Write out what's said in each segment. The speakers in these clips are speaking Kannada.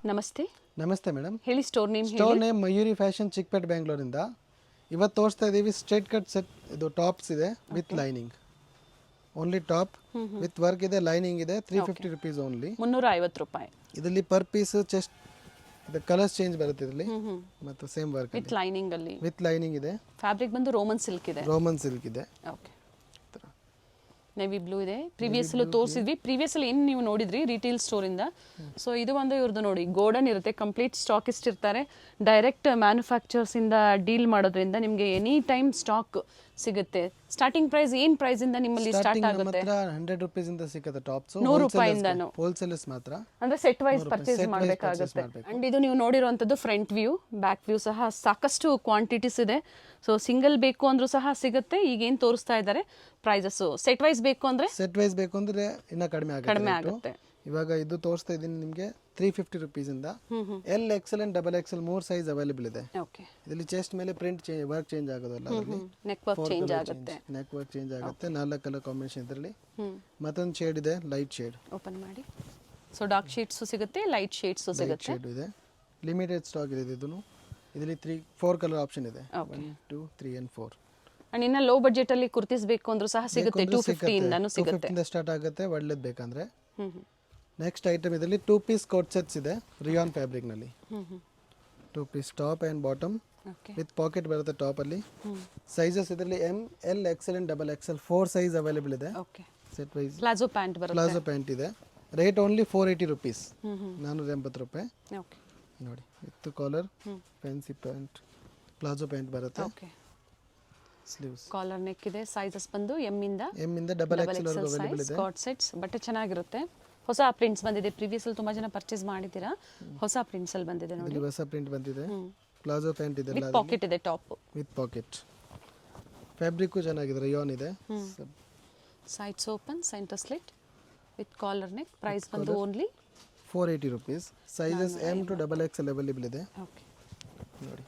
ನಮಸ್ತೆ. ನಮಸ್ತೆ ಮೇಡಮ್. ಹೇಳಿ ಸ್ಟೋರ್ ನೇಮ್ ಹೇಳಿ. Store name Mayuri fashion Chickpet ಬೆಂಗಳೂರಿಂದ. ಇವತ್ತು ತೋರಿಸ್ತಾ ಇದ್ದೀವಿ ಸ್ಟ್ರೇಟ್ ಕಟ್ ಸೆಟ್. ಇದು ಟಾಪ್ಸ್ ಇದೆ with lining. Only top with work ಇದೆ, ಲೈನಿಂಗ್ ಇದೆ. 350 ರುಪೀಸ್ ಓನ್ಲಿ. 350 ರೂಪಾಯಿ. ಇದರಲ್ಲಿ ಪರ್ ಪೀಸ್ ಚೆಸ್ಟ್ ಇದು ಕಲರ್ಸ್ ಚೇಂಜ್ ಬರುತ್ತೆ ಇದರಲ್ಲಿ. ಮತ್ತು ಸೇಮ್ ವರ್ಕ್ ವಿತ್ ಲೈನಿಂಗ್ ಅಲ್ಲಿ. ವಿತ್ ಲೈನಿಂಗ್ ಇದೆ. ಫ್ಯಾಬ್ರಿಕ್ ಬಂದು ರೋಮನ್ ಸಿಲ್ಕ್ ಇದೆ. ರೋಮನ್ ಸಿಲ್ಕ್ ಇದೆ. ಓಕೆ. ನೇವಿ ಬ್ಲೂ ಇದೆ. ಪ್ರೀವಿಯಸ್ ಅಲ್ಲಿ ತೋರಿಸಿದ್ವಿ. ಪ್ರೀವಿಯಸ್ ಅಲ್ಲಿ ಏನು ನೀವು ನೋಡಿದ್ರಿ ರಿಟೇಲ್ ಸ್ಟೋರ್ ಇಂದ. ಸೊ ಇದು ಒಂದು ಇವ್ರದ್ದು ನೋಡಿ ಗೋಡನ್ ಇರುತ್ತೆ. ಕಂಪ್ಲೀಟ್ ಸ್ಟಾಕಿಸ್ಟ್ ಇರ್ತಾರೆ. ಡೈರೆಕ್ಟ್ ಮ್ಯಾನುಫ್ಯಾಕ್ಚರ್ಸ್ ಇಂದ ಡೀಲ್ ಮಾಡೋದ್ರಿಂದ ನಿಮಗೆ ಎನಿ ಟೈಮ್ ಸ್ಟಾಕ್ ಸಿಗುತ್ತೆ. ಸ್ಟಾರ್ಟಿಂಗ್ ಪ್ರೈಸ್ ಏನ್ ಪ್ರೈಸ್ ಇಂದ ನಿಮ್ಮಲ್ಲಿ ಸ್ಟಾರ್ಟ್ ಆಗುತ್ತೆ? 100 ರೂಪೀಸ್ ಇಂದ ಸಿಗುತ್ತೆ ಟಾಪ್ಸ್. 100 ರೂಪಾಯಿಂದನೂ ಹೋಲ್ಸೇಲ್ಸ್ ಮಾತ್ರ. ಅಂದ್ರೆ ಸೆಟ್ ವೈಸ್ ಪರ್ಚೇಸ್ ಮಾಡಬೇಕಾಗುತ್ತೆ. ಅಂಡ್ ಇದು ನೀವು ನೋಡಿರುವಂತದ್ದು ಫ್ರಂಟ್ ವ್ಯೂ. ಬ್ಯಾಕ್ ವ್ಯೂ ಸಹ ಸಾಕಷ್ಟು ಕ್ವಾಂಟಿಟೀಸ್ ಇದೆ. ಸೊ ಸಿಂಗಲ್ ಬೇಕು ಅಂದ್ರೂ ಸಹ ಸಿಗುತ್ತೆ. ಈಗ ಏನ್ ತೋರಿಸ್ತಾ ಇದ್ದಾರೆ ಪ್ರೈಸಸ್. ಸೆಟ್ ವೈಸ್ ಬೇಕು ಅಂದ್ರೆ ಇನ್ನ ಕಡಿಮೆ ಆಗುತ್ತೆ. ಇವಾಗ ಇದು ತೋರಿಸ್ತಾ ಇದ್ದೀನಿ ನಿಮಗೆ 350 ರುಪೀಸ್ ಇಂದ. L XL and double XL 3 size available ಇದೆ. ಇದರಲ್ಲಿ ಚೆಸ್ಟ್ ಮೇಲೆ ಪ್ರಿಂಟ್ ವರ್ಕ್ ಚೇಂಜ್ ಆಗೋದಲ್ಲ, ನೆಕ್ ವರ್ಕ್ ಚೇಂಜ್ ಆಗುತ್ತೆ. ನೆಕ್ ವರ್ಕ್ ಚೇಂಜ್ ಆಗುತ್ತೆ. 4 ಕಲರ್ ಕಾಂಬಿನೇಷನ್ ಇದರಲ್ಲಿ. ಮತ್ತೊಂದು ಶೇಡ್ ಇದೆ, ಲೈಟ್ ಶೇಡ್. ಓಪನ್ ಮಾಡಿ. ಸೊ ಡಾರ್ಕ್ ಶೇಡ್ಸ್ ಸಿಗುತ್ತೆ, ಲೈಟ್ ಶೇಡ್ಸ್ ಸಿಗುತ್ತೆ. ಶೇಡ್ ಇದೆ. ಲಿಮಿಟೆಡ್ ಸ್ಟಾಕ್ ಇದೆ ಇದನ್ನು. ಇದರಲ್ಲಿ 4 ಕಲರ್ ಆಪ್ಷನ್ ಇದೆ. 1 2 3 and 4. ಅಂಡ್ ಇನ್ನ ಲೋ ಬಜೆಟ್ ಅಲ್ಲಿ ಕುರ್ತೀಸ್ ಬೇಕು ಅಂದ್ರೂ ಸಹ ಸಿಗುತ್ತೆ. 250 ಇಂದನೂ ಸಿಗುತ್ತೆ. 250 ಇಂದ ಸ್ಟಾರ್ಟ್ ಆಗುತ್ತೆ ಒಳ್ಳೆದು ಬೇಕಂದ್ರೆ. ನೆಕ್ಸ್ಟ್ ಐಟಮ್ ಇದರಲ್ಲಿ 2 ಪೀಸ್ ಕೋಟ್ ಸೆಟ್ಸ್ ಇದೆ ರಿಯಾನ್ ಫ್ಯಾಬ್ರಿಕ್ ನಲ್ಲಿ. 2 piece top and bottom with pocket ಬರುತ್ತೆ ಟಾಪ್ ಅಲ್ಲಿ. ಸೈಜಸ್ ಇದರಲ್ಲಿ M L XL and double XL 4 size available ಇದೆ. ಸೆಟ್ ವೈಸ್ ಪ್ಲಾಜೋ ಪ್ಯಾಂಟ್ ಬರುತ್ತೆ. ಪ್ಲಾಜೋ ಪ್ಯಾಂಟ್ ಇದೆ. Rate only 480 rupees. 480 ರೂಪಾಯಿ. ನೋಡಿ with collar, fancy pant, palazzo pant ಬರುತ್ತೆ. ಸ್ಲೀವ್ಸ್, ಕಾಲರ್ ನೆಕ್ ಇದೆ. ಸೈಜಸ್ ಬಂದು ಎಂ ಇಂದ ಡಬಲ್ ಎಕ್ಸೆಲ್ ವರೆಗೂ ಅವೈಲೇಬಲ್ ಇದೆ. ಸ್ಕಾಟ್ ಸೆಟ್ಸ್ ಬಟ್ಟೆ ಚೆನ್ನಾಗಿರುತ್ತೆ. ಹೊಸ ಪ್ರಿಂಟ್ಸ್ ಬಂದಿದೆ. ಪ್ರೀವಿಯಸ್ ಅಲ್ಲಿ ತುಂಬಾ ಜನ ಪರ್ಚೇಸ್ ಮಾಡಿದ್ದೀರಾ. ಹೊಸ ಪ್ರಿಂಟ್ಸ್ ಅಲ್ಲಿ ಬಂದಿದೆ ನೋಡಿ. ಹೊಸ ಪ್ರಿಂಟ್ ಬಂದಿದೆ. ಪ್ಲಾಜೋ ಪ್ಯಾಂಟ್ ಇದೆ. ವಿತ್ ಪಾಕೆಟ್ ಇದೆ. Top with pocket. ಫ್ಯಾಬ್ರಿಕ್ ಚೆನ್ನಾಗಿದೆ. ರಿಯಾನ್ ಇದೆ. Sides open, centre slit with collar neck. Price ಬಂದು only 480 rupees. Sizes M to double XL available ಇದೆ. ನೋಡಿ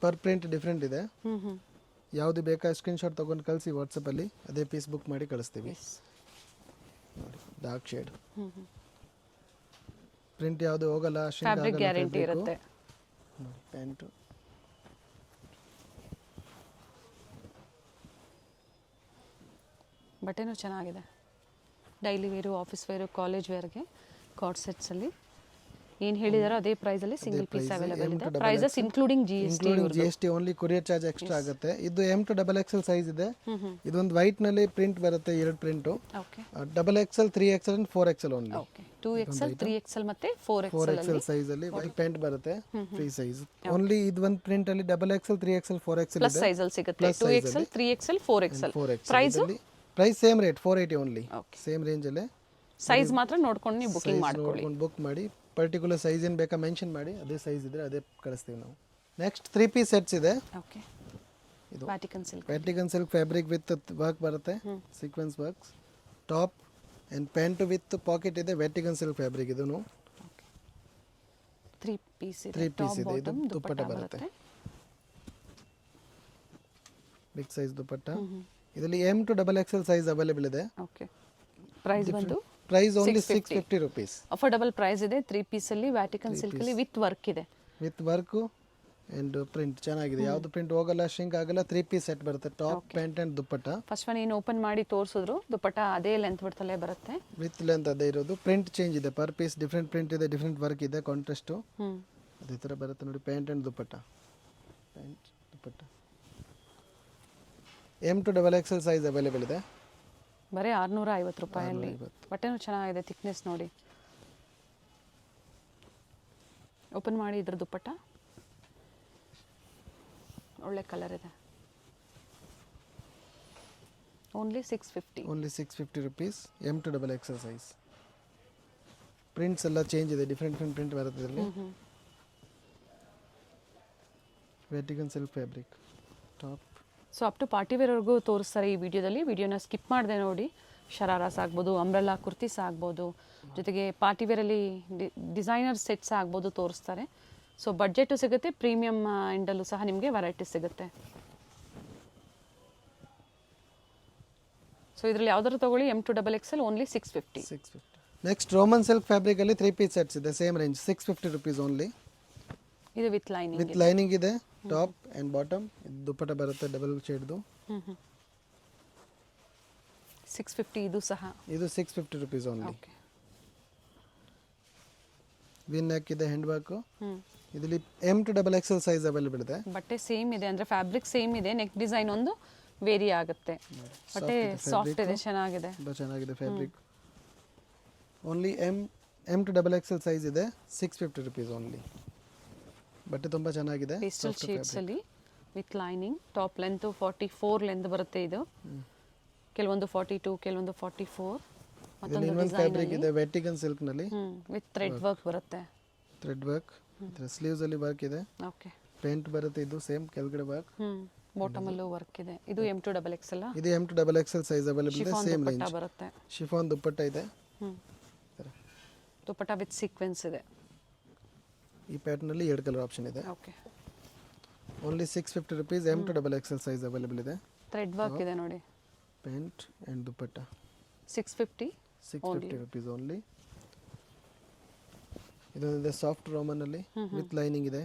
ಪರ್ ಪ್ರಿಂಟ್ ಡಿಫರೆಂಟ್ ಇದೆ. ಯಾವುದು ಬೇಕಾ ಸ್ಕ್ರೀನ್ ಶಾಟ್ ತಗೊಂಡು ಕಳಿಸಿ ವಾಟ್ಸಪ್ ಅಲ್ಲಿ. ಅದೇ ಪೀಸ್ ಬುಕ್ ಮಾಡಿ ಕಳಿಸ್ತೀವಿ. ನೋಡಿ ಡಾರ್ಕ್ ಶೇಡ್. ಪ್ರಿಂಟ್ ಯಾವುದು ಹೋಗಲ್ಲ, ಫ್ಯಾಬ್ರಿಕ್ ಗ್ಯಾರಂಟಿ ಇರುತ್ತೆ. ನೋಡಿ ಪ್ಯಾಂಟ್. ಬಟ್ಟೆನೂ ಚೆನ್ನಾಗಿದೆ. Daily wear, office wear, college ವೇರ್ಗೆ ಕಾರ್ಡ್ ಸೆಟ್ಸ್ ಅಲ್ಲಿ ಏನು ಹೇಳಿದಾರೋ ಅದೇ ಪ್ರೈಸ್ ಅಲ್ಲಿ ಸಿಂಗಲ್ ಪೀಸ್ ಅವೈಲೇಬಲ್ ಇದೆ. Prices including GST only. Courier charge extra ಆಗುತ್ತೆ. ಇದು M to double XL size ಇದೆ. ಇದೊಂದು ವೈಟ್ ನಲ್ಲಿ ಪ್ರಿಂಟ್ ಬರುತ್ತೆ, 2 print. Double XL, 3XL and 4XL only. 2XL, 3XL ಮತ್ತೆ 4XL ಸೈಜ್ ಅಲ್ಲಿ ವೈಟ್ ಪ್ಯಾಂಟ್ ಬರುತ್ತೆ. Free size only. ಇದು ಒಂದು ಪ್ರಿಂಟ್ ಅಲ್ಲಿ double XL, 3XL, 4XL plus size ಅಲ್ಲಿ ಸಿಗುತ್ತೆ. 2XL, 3XL, 4XL. Price same rate 480 only. Same range ಅಲ್ಲಿ. ಸೈಜ್ ಮಾತ್ರ ನೋಡ್ಕೊಂಡು ನೀವು ಬುಕಿಂಗ್ ಮಾಡ್ಕೊಳ್ಳಿ. ಬುಕ್ ಮಾಡಿ ಪರ್ಟಿಕ್ಯುಲರ್ ಸೈಜ್ ಏನು ಬೇಕಾ ಮೆನ್ಷನ್ ಮಾಡಿ. ಅದೇ ಸೈಜ್ ಇದ್ರೆ ಅದೇ ಕಳಿಸ್ತೀವಿ ನಾವು. ನೆಕ್ಸ್ಟ್ 3 ಪೀಸ್ ಸೆಟ್ಸ್ ಇದೆ. ಇದು Vatican silk fabric with work ಬರುತ್ತೆ. Sequence works. Top and pant with pocket ಇದೆ. Vatican silk fabric. ಇದನ್ನು 3 ಪೀಸ್ ಇದೆ. ಇದು ದುಪ್ಪಟ್ಟ ಬರುತ್ತೆ. Big size dupatta. ಇದರಲ್ಲಿ M to double XL size available ಇದೆ. ಪ್ರೈಸ್ ಬಂದು price only 650 rupees. Affordable price ಇದೆ. 3 ಪೀಸ್ ಅಲ್ಲಿ ವ್ಯಾಟಿಕನ್ ಸಿಲ್ಕ್ ಅಲ್ಲಿ ವಿತ್ ವರ್ಕ್ ಇದೆ. ವಿತ್ ವರ್ಕ್ ಅಂಡ್ ಪ್ರಿಂಟ್ ಚೆನ್ನಾಗಿದೆ. ಯಾವುದು ಪ್ರಿಂಟ್ ಹೋಗಲ್ಲ, ಶಿಂಕ್ ಆಗಲ್ಲ. 3 ಪೀಸ್ ಸೆಟ್ ಬರುತ್ತೆ. Top, pant and dupatta. First one ಏನು ಓಪನ್ ಮಾಡಿ ತೋರಿಸಿದ್ರು ದುಪ್ಪಟ್ಟ ಅದೇ ಲೆಂತ್ ಬಿಡ್ತಲೇ ಬರುತ್ತೆ. ವಿತ್ ಲೆಂತ್ ಅದೇ ಇರೋದು. ಪ್ರಿಂಟ್ ಚೇಂಜ್ ಇದೆ. ಪರ್ ಪೀಸ್ ಡಿಫರೆಂಟ್ ಪ್ರಿಂಟ್ ಇದೆ, ಡಿಫರೆಂಟ್ ವರ್ಕ್ ಇದೆ. ಕಾಂಟ್ರಾಸ್ಟ್ ಅದೇ ತರ ಬರುತ್ತೆ ನೋಡಿ. Pant and dupatta. Pant dupatta M to double XL size available ಇದೆ. ಬರೀ 650 ರೂಪಾಯಲ್ಲಿ. ಬಟ್ಟೆನೂ ಚೆನ್ನಾಗಿದೆ. ಥಿಕ್ನೆಸ್ ನೋಡಿ. ಓಪನ್ ಮಾಡಿ ಇದ್ರ ದುಪ್ಪಟ್ಟ. ಒಳ್ಳೆ ಕಲರ್ ಇದೆ. Only 650 rupees. M to double XL size. Prints ಎಲ್ಲ ಚೇಂಜ್ ಇದೆ. ಡಿಫರೆಂಟ್ ಪ್ರಿಂಟ್ ಬರುತ್ತೆ ಇದರಲ್ಲಿ. Vatican silk fabric top. So up to party ವೇರ್ವರೆಗೂ ತೋರಿಸ್ತಾರೆ ಈ ವಿಡಿಯೋದಲ್ಲಿ. ವಿಡಿಯೋನ ಸ್ಕಿಪ್ ಮಾಡಿದೆ ನೋಡಿ. ಶರಾರಾಸ್ ಆಗ್ಬೋದು, ಅಂಬ್ರೆಲಾ ಕುರ್ತೀಸ್ ಆಗ್ಬೋದು, ಜೊತೆಗೆ ಪಾರ್ಟಿ ವೇರಲ್ಲಿ ಡಿಸೈನರ್ ಸೆಟ್ಸ್ ಆಗ್ಬೋದು ತೋರಿಸ್ತಾರೆ. ಸೊ ಬಡ್ಜೆಟು ಸಿಗುತ್ತೆ. ಪ್ರೀಮಿಯಮ್ ಎಂಡಲ್ಲೂ ಸಹ ನಿಮಗೆ ವೆರೈಟಿ ಸಿಗುತ್ತೆ. ಸೊ ಇದರಲ್ಲಿ ಯಾವ್ದಾದ್ರು ತಗೊಳ್ಳಿ. M to double XL only 650. Next Roman silk ಫ್ಯಾಬ್ರಿಕಲ್ಲಿ 3 ಪೀಸ್ ಸೆಟ್ಸ್ ಇದೆ, ಸೇಮ್ ರೇಂಜ್ 650 ರುಪೀಸ್ ಓನ್ಲಿ. ಇದು ವಿತ್ ಲೈನಿಂಗ್. ವಿತ್ ಲೈನಿಂಗ್ ಇದೆ, ಟಾಪ್ ಆ್ಯಂಡ್ ಬಾಟಮ್. ಇದು ದುಪ್ಪಟ್ಟ ಬರುತ್ತೆ ಡಬಲ್ ಶೇಡ್ದು. 650 ಇದು ಸಹ. ಇದು 650 rupees only. Okay. Win neck ಇದೆ, ಹ್ಯಾಂಡ್ ವರ್ಕು. ಇದರಲ್ಲಿ M to XXL size available ಇದೆ. ಬಟ್ಟೆ ಸೇಮ್ ಇದೆ, ಅಂದರೆ ಫ್ಯಾಬ್ರಿಕ್ ಸೇಮ್ ಇದೆ, ನೆಕ್ ಡಿಸೈನ್ ಒಂದು ವೇರಿ ಆಗುತ್ತೆ. ಬಟ್ಟೆ ಸಾಫ್ಟ್ ಇದೆ, ಚೆನ್ನಾಗಿದೆ. ತುಂಬ ಚೆನ್ನಾಗಿದೆ fabric. Only M to XXL size ಇದೆ, 650 ರುಪೀಸ್ ಓನ್ಲಿ. ಬಟ್ಟೆ ತುಂಬ ಚೆನ್ನಾಗಿದೆ. ಪೇಸ್ಟಲ್ ಶೇಡ್ಸ್ ಅಲ್ಲಿ with lining. Top length 44 length ಬರುತ್ತೆ ಇದು. ಕೆಲವೊಂದು 42, ಕೆಲವೊಂದು 44. ಮತ್ತೊಂದು ಡಿಸೈನ್ ಫ್ಯಾಬ್ರಿಕ್ ಇದೆ ವೆಟಿಕನ್ ಸಿಲ್ಕ್ ನಲ್ಲಿ ವಿತ್ ಥ್ರೆಡ್ ವರ್ಕ್ ಬರುತ್ತೆ. Thread work. ಇದರ ಸ್ಲೀವ್ಸ್ ಅಲ್ಲಿ ವರ್ಕ್ ಇದೆ. ಓಕೆ. ಪೇಂಟ್ ಬರುತ್ತೆ, ಇದು ಸೇಮ್ ಕೆಳಗಡೆ ವರ್ಕ್. ಬಾಟಮ್ ಅಲ್ಲೂ ವರ್ಕ್ ಇದೆ. ಇದು M to XXL. ಇದು M to XXL size available ಇದೆ, ಸೇಮ್ ರೇಂಜ್ ಬರುತ್ತೆ. ಶಿಫಾನ್ ದುಪ್ಪಟ್ಟ ಇದೆ. ದುಪ್ಪಟ್ಟ ವಿತ್ ಸೀಕ್ವೆನ್ಸ್ ಇದೆ. ಈ ಪ್ಯಾಟರ್ನ್ ಅಲ್ಲಿ 2 ಕಲರ್ ಆಪ್ಷನ್ ಇದೆ. Okay. Only 650 rupees. M to XXL size available ಇದೆ. ಥ್ರೆಡ್ ವರ್ಕ್ ಇದೆ ನೋಡಿ. Pant and dupatta 650 rupees only. ಇದೊಂದಿದೆ ಸಾಫ್ಟ್ ರೋಮನ್ ಅಲ್ಲಿ ವಿತ್ ಲೈನಿಂಗ್ ಇದೆ.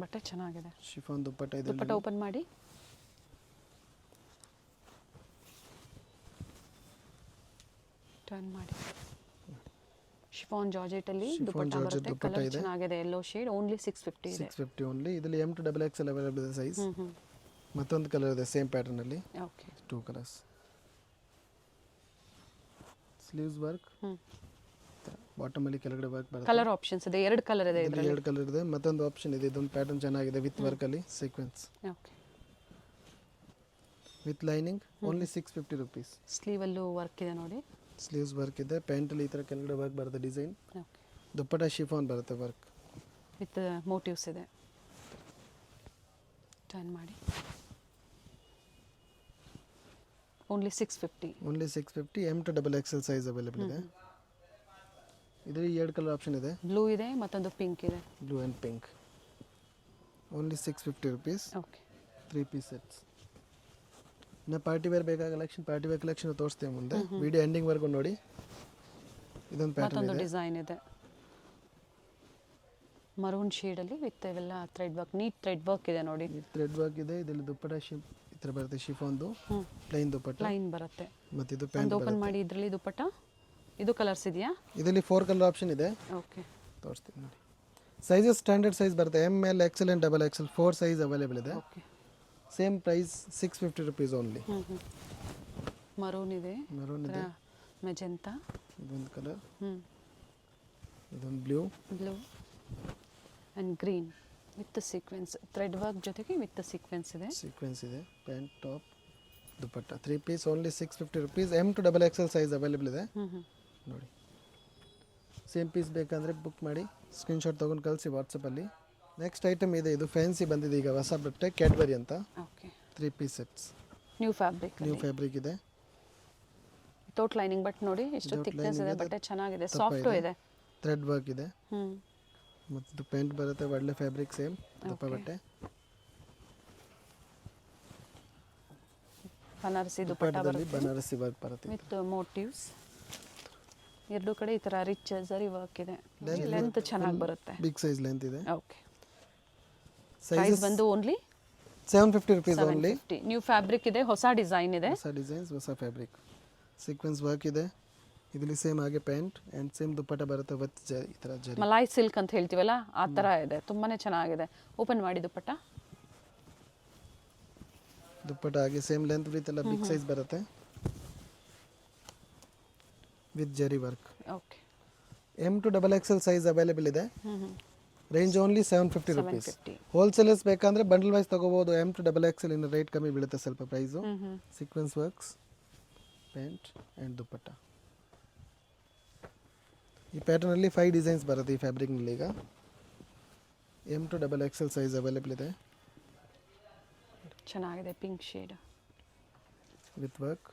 ಬಟ್ಟೆ ಚೆನ್ನಾಗಿದೆ. ಶಿಫಾನ್ ದುಪ್ಪಟ್ಟ ಇದೆ. ದುಪ್ಪಟ್ಟ ಓಪನ್ ಮಾಡಿ. ಟರ್ನ್ ಮಾಡಿ. ಶಿಫಾನ್ ಜಾರ್ಜೆಟ್ ಅಲ್ಲಿ ದುಪ್ಪಟ್ಟ ಬರುತ್ತೆ. ಕಲರ್ ಚೆನ್ನಾಗಿದೆ, ಯೆಲ್ಲೋ ಶೇಡ್. ಓನ್ಲಿ 650 ಇದೆ. 650 ಓನ್ಲಿ. ಇದರಲ್ಲಿ M to XXL ಅವೈಲೇಬಲ್ ಇದೆ ಸೈಜ್. ಮತ್ತೊಂದು ಕಲರ್ ಇದೆ ಸೇಮ್ ಪ್ಯಾಟರ್ನ್ ಅಲ್ಲಿ. Okay. 2 colours. Sleeves work. Bottom ಅಲ್ಲಿ ಕೆಳಗಡೆ ವರ್ಕ್ ಬರುತ್ತೆ. ಕಲರ್ ಆಪ್ಷನ್ಸ್ ಇದೆ, 2 ಕಲರ್ ಇದೆ ಇದರಲ್ಲಿ. 2 ಕಲರ್ ಇದೆ. ಮತ್ತೊಂದು ಆಪ್ಷನ್ ಇದೆ, ಇದೊಂದು ಪ್ಯಾಟರ್ನ್ ಚೆನ್ನಾಗಿದೆ ವಿತ್ ವರ್ಕ್ ಅಲ್ಲಿ sequence. Okay. With lining only 650 rupees. Sleeve ಅಲ್ಲೂ ವರ್ಕ್ ಇದೆ ನೋಡಿ. ಸ್ಲೀವ್ಸ್ ವರ್ಕ್ ಇದೆ. ಪ್ಯಾಂಟ್ ಅಲ್ಲಿ ಈ ತರ ಕೆಳಗಡೆ ವರ್ಕ್ ಬರುತ್ತೆ ಡಿಸೈನ್. ಓಕೆ. ದುಪ್ಪಟ್ಟ ಶಿಫಾನ್ ಬರುತ್ತೆ ವರ್ಕ್ ವಿತ್ ಮೋಟಿವ್ಸ್ ಇದೆ. ಟರ್ನ್ ಮಾಡಿ. Only 650. Only 650. M to XXL size available ಇದೆ. ಇದರಲ್ಲಿ 2 ಕಲರ್ ಆಪ್ಷನ್ ಇದೆ. ಬ್ಲೂ ಇದೆ, ಮತ್ತೊಂದು ಪಿಂಕ್ ಇದೆ. Blue and pink. Only 650 rupees. Okay. 3 piece sets. ಇನ್ನು ಪಾರ್ಟಿ ವೇರ್ ಬೇಕಾದ ಕಲೆಕ್ಷನ್, ಪಾರ್ಟಿ ವೇರ್ ಕಲೆಕ್ಷನ್ ತೋರಿಸ್ತೇವೆ ಮುಂದೆ. ವಿಡಿಯೋ ಎಂಡಿಂಗ್ ವರ್ಗು ನೋಡಿ. ಇದೊಂದು ಪ್ಯಾಟರ್ನ್ ಮತ್ತೊಂದು ಇದೆ. ಡಿಸೈನ್ ಇದೆ ಮರೂನ್ ಶೇಡ್ ಅಲ್ಲಿ ವಿತ್ ಇವೆಲ್ಲ thread work, neat thread work ಇದೆ ನೋಡಿ. ಥ್ರೆಡ್ ವರ್ಕ್ ಇದೆ. ಇದರಲ್ಲಿ ದುಪ್ಪಟ್ಟ ಈ ಥರ ಬರುತ್ತೆ, ಶಿಫಾನ್ದು ಪ್ಲೈನ್ ದುಪ್ಪಟ್ಟ. ಲೈನ್ ಬರುತ್ತೆ. ಮತ್ತು ಇದು ಪ್ಯಾಂಟ್ ಓಪನ್ ಮಾಡಿ. ಇದರಲ್ಲಿ ದುಪ್ಪಟ್ಟ ಇದು ಕಲರ್ಸ್ ಇದೆಯಾ? ಇದರಲ್ಲಿ 4 ಕಲರ್ ಆಪ್ಷನ್ ಇದೆ. ಓಕೆ. ತೋರಿಸ್ತೀನಿ ನೋಡಿ. ಸೈಜಸ್ ಸ್ಟ್ಯಾಂಡರ್ಡ್ ಸೈಜ್ ಬರುತ್ತೆ. M, L, XL and XXL 4 size available ಇದೆ. Okay. Same price 650 rupees only. Maroon ಇದೆ, ಮರೂನ್ ಇದೆ, ಮೆಜೆಂಟಾ, ಇದೊಂದು ಕಲರ್, ಇದೊಂದು blue and green with sequence. Thread work ಜೊತೆಗೆ ವಿತ್ ಸೀಕ್ವೆನ್ಸ್ ಇದೆ. ಸೀಕ್ವೆನ್ಸ್ ಇದೆ. Pant, top, dupatta 3 piece only 650 rupees. M to XXL size available ಇದೆ ನೋಡಿ. ಸೇಮ್ ಪೀಸ್ ಬೇಕಂದರೆ ಬುಕ್ ಮಾಡಿ, ಸ್ಕ್ರೀನ್ಶಾಟ್ ತೊಗೊಂಡು ಕಳಿಸಿ ವಾಟ್ಸಪ್ಪಲ್ಲಿ. ನೆಕ್ಸ್ಟ್ ಐಟಮ್ ಇದೆ, ಇದು ಫ್ಯಾನ್ಸಿ ಬಂದಿದೆ ಈಗ ಹೊಸ ಬಟ್ಟೆ, ಕ್ಯಾಡ್ಬರಿ ಅಂತ. Okay. 3 piece sets. New fabric ಇದೆ. Without lining. ಬಟ್ ನೋಡಿ ಎಷ್ಟು ಥಿಕ್ನೆಸ್ ಇದೆ, ಬಟ್ಟೆ ಚೆನ್ನಾಗಿದೆ, ಸಾಫ್ಟ್ ಇದೆ. ಥ್ರೆಡ್ ವರ್ಕ್ ಇದೆ. ಮತ್ತು ಪ್ಯಾಂಟ್ ಬರುತ್ತೆ, ಒಳ್ಳೆ ಫ್ಯಾಬ್ರಿಕ್, ಸೇಮ್ ದಪ್ಪ ಬಟ್ಟೆ. ಬನಾರಸಿ ದುಪ್ಪಟ್ಟ ಬರುತ್ತೆ, ಬನಾರಸಿ ವರ್ಕ್ ಬರುತ್ತೆ ವಿತ್ ಮೋಟಿವ್ಸ್. 2 ಕಡೆ ಈ ತರ ರಿಚ್ ಜರಿ ವರ್ಕ್ ಇದೆ. ಲೆಂತ್ ಚೆನ್ನಾಗಿ ಬರುತ್ತೆ, ಬಿಗ್ ಸೈಜ್ ಲೆಂತ್ ಇದೆ. ಓಕೆ. ಪ್ರೈಸ್ ಬಂದು only 750 rupees only. New fabric ಇದೆ, ಹೊಸ ಡಿಸೈನ್ ಇದೆ, ಹೊಸ ಡಿಸೈನ್ಸ್, ಹೊಸ ಫ್ಯಾಬ್ರಿಕ್, ಸೀಕ್ವೆನ್ಸ್ ವರ್ಕ್ ಇದೆ. ಇದರಲ್ಲಿ ಸೇಮ್ ಹಾಗೆ ಪ್ಯಾಂಟ್ ಆ್ಯಂಡ್ ಸೇಮ್ ದುಪ್ಪಟ್ಟ ಬರುತ್ತೆ ವಿತ್ ಈ ಥರ ಜರಿ. ಮಲಾಯ್ ಸಿಲ್ಕ್ ಅಂತ ಹೇಳ್ತೀವಲ್ಲ ಆ ಥರ ಇದೆ, ತುಂಬಾನೇ ಚೆನ್ನಾಗಿದೆ. ಓಪನ್ ಮಾಡಿ ದುಪ್ಪಟ್ಟ. ದುಪ್ಪಟ್ಟ ಹಾಗೆ ಸೇಮ್ ಲೆಂತ್ ವಿತ್ ಎಲ್ಲ ಬಿಗ್ ಸೈಜ್ ಬರುತ್ತೆ with zari work. Okay. M to XXL size available ಇದೆ. Range only 750 rupees. ಹೋಲ್ಸೇಲರ್ಸ್ ಬೇಕಂದ್ರೆ ಬಂಡಲ್ ವೈಸ್ ತಗೋಬಹುದು. M to XXL ಇನ್ನು ರೇಟ್ ಕಮ್ಮಿ ಬೀಳುತ್ತೆ ಸ್ವಲ್ಪ price. Sequence works, pant and dupatta. ಈ ಪ್ಯಾಟರ್ನಲ್ಲಿ 5 ಡಿಸೈನ್ಸ್ ಬರುತ್ತೆ ಈ ಫ್ಯಾಬ್ರಿಕ್ನಲ್ಲಿ. ಈಗ M to XXL size available ಇದೆ. ಚೆನ್ನಾಗಿದೆ, pink shade with work,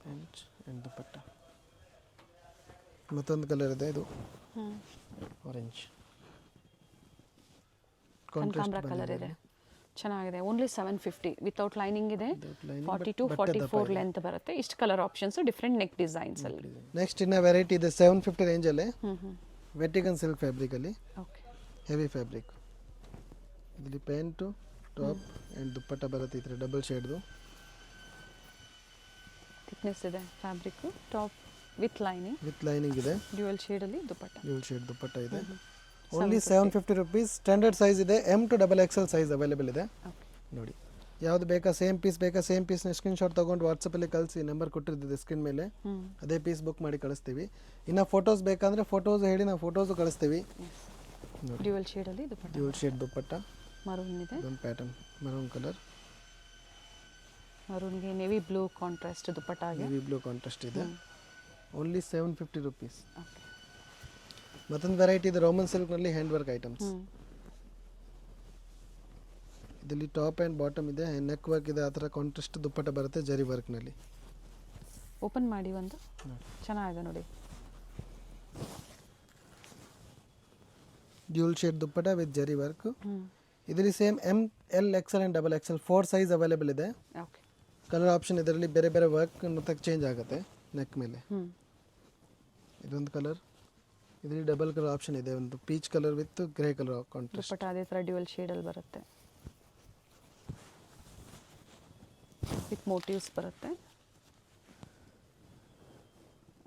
pant and dupatta. ಮತ್ತೊಂದು ಕಲರ್ ಇದೆ, ಇದು ಆರೆಂಜ್ ಕನಕಾಂಬರ ಕಲರ್ ಇದೆ. ಚೆನ್ನಾಗಿದೆ. ಓನ್ಲಿ 750 ವಿತೌಟ್ ಲೈನಿಂಗ್ ಇದೆ. lining, 42-44 ಲೆಂತ್ ಬರುತ್ತೆ. ಇಷ್ಟು colour options, different neck designs ಅಲ್ಲಿ. ನೆಕ್ಸ್ಟ್ ಇನ್ನ ವೆರೈಟಿ ಇದೆ 750 ರೇಂಜಲ್ಲಿ. ವೆಟಿಕನ್ ಸಿಲ್ಕ್ ಫ್ಯಾಬ್ರಿಕಲ್ಲಿ ಓಕೆ, ಹೆವಿ ಫ್ಯಾಬ್ರಿಕ್. ಇದರಲ್ಲಿ ಪ್ಯಾಂಟು ಟಾಪ್ ಆ್ಯಂಡ್ ದುಪ್ಪಟ್ಟ ಬರುತ್ತೆ ಈ ಥರ ಡಬಲ್ ಶೇಡ್ದು. ಥಿಕ್ನೆಸ್ ಇದೆ ಫ್ಯಾಬ್ರಿಕ್. ಟಾಪ್ ವಿತ್ ಲೈನಿಂಗ್ ಇದೆ. ಡ್ಯುಯಲ್ ಶೇಡಲ್ಲಿ ದುಪ್ಪಟ್ಟ. ಡ್ಯೂಲ್ ಶೇಡ್ ದುಪ್ಪಟ್ಟ ಇದೆ. Only 750 rupees. ಸ್ಟ್ಯಾಂಡರ್ಡ್ ಸೈಜ್ ಇದೆ, M to XXL size available ಇದೆ. ಓಕೆ, ನೋಡಿ ಯಾವ್ದು ಬೇಕಾ, ಸೇಮ್ ಪೀಸ್ನ ಸ್ಕ್ರೀನ್ಶಾಟ್ ತೊಗೊಂಡು ವಾಟ್ಸಪ್ಪಲ್ಲಿ ಕಳಿಸಿ, ನಂಬರ್ ಕೊಟ್ಟಿರ್ತಿದೆ ಸ್ಕ್ರೀನ್ ಮೇಲೆ, ಅದೇ ಪೀಸ್ ಬುಕ್ ಮಾಡಿ ಕಳಿಸ್ತೀವಿ. ಇನ್ನು ಫೋಟೋಸ್ ಬೇಕಂದರೆ ಫೋಟೋಸ್ ಹೇಳಿ ನಾವು ಫೋಟೋಸು ಕಳಿಸ್ತೀವಿ. ಡ್ಯುಯಲ್ ಶೇಡಲ್ಲಿ dupatta. Dual shade dupatta. Maroon ಇದೆ. ಇದೊಂದು ಪ್ಯಾಟರ್ನ್ ಮರೂನ್ ಕಲರ್. ಮರೂನ್ಗೆ ನೇವಿ ಬ್ಲೂ ಕಾಂಟ್ರಾಸ್ಟ್ ದುಪ್ಪಟ್ಟ ಆಗಿ. ನೇವಿ ಬ್ಲೂ ಕಾಂಟ್ರಾಸ್ಟ್ ಇದೆ. Only 750 rupees. ಓಕೆ, ಮತ್ತೊಂದು ವೆರೈಟಿ ಇದೆ ರೋಮನ್ ಸಿಲ್ಕ್ನಲ್ಲಿ ಹ್ಯಾಂಡ್ ವರ್ಕ್ ಐಟಮ್ಸ್. ಇದರಲ್ಲಿ ಟಾಪ್ ಆ್ಯಂಡ್ ಬಾಟಮ್ ಇದೆ, ನೆಕ್ ವರ್ಕ್ ಇದೆ, ಆ ಥರ ಕಾಂಟ್ರಾಸ್ಟ್ ದುಪ್ಪಟ್ಟ ಬರುತ್ತೆ ಜರಿ ವರ್ಕ್ನಲ್ಲಿ. ಓಪನ್ ಮಾಡಿ ಒಂದು. ಚೆನ್ನಾಗಿದೆ ನೋಡಿ. Dual shade dupatta with zari work. ಇದರಲ್ಲಿ same M, L, XL and XXL 4 size available ಇದೆ. ಓಕೆ, ಕಲರ್ ಆಪ್ಷನ್ ಇದರಲ್ಲಿ ಬೇರೆ ಬೇರೆ ವರ್ಕ್ ಮತ್ತೆ ಚೇಂಜ್ ಆಗುತ್ತೆ ನೆಕ್ ಮೇಲೆ. ಇದೊಂದು ಕಲರ್. ಇದರಲ್ಲಿ ಡಬಲ್ ಕಲರ್ ಆಪ್ಷನ್ ಇದೆ, ಒಂದು peach colour with grey colour contrast. Dupatta ಅದೇ ಥರ ಡ್ಯುಯಲ್ ಶೇಡಲ್ಲಿ ಬರುತ್ತೆ, ವಿತ್ ಮೋಟಿವ್ಸ್ ಬರುತ್ತೆ.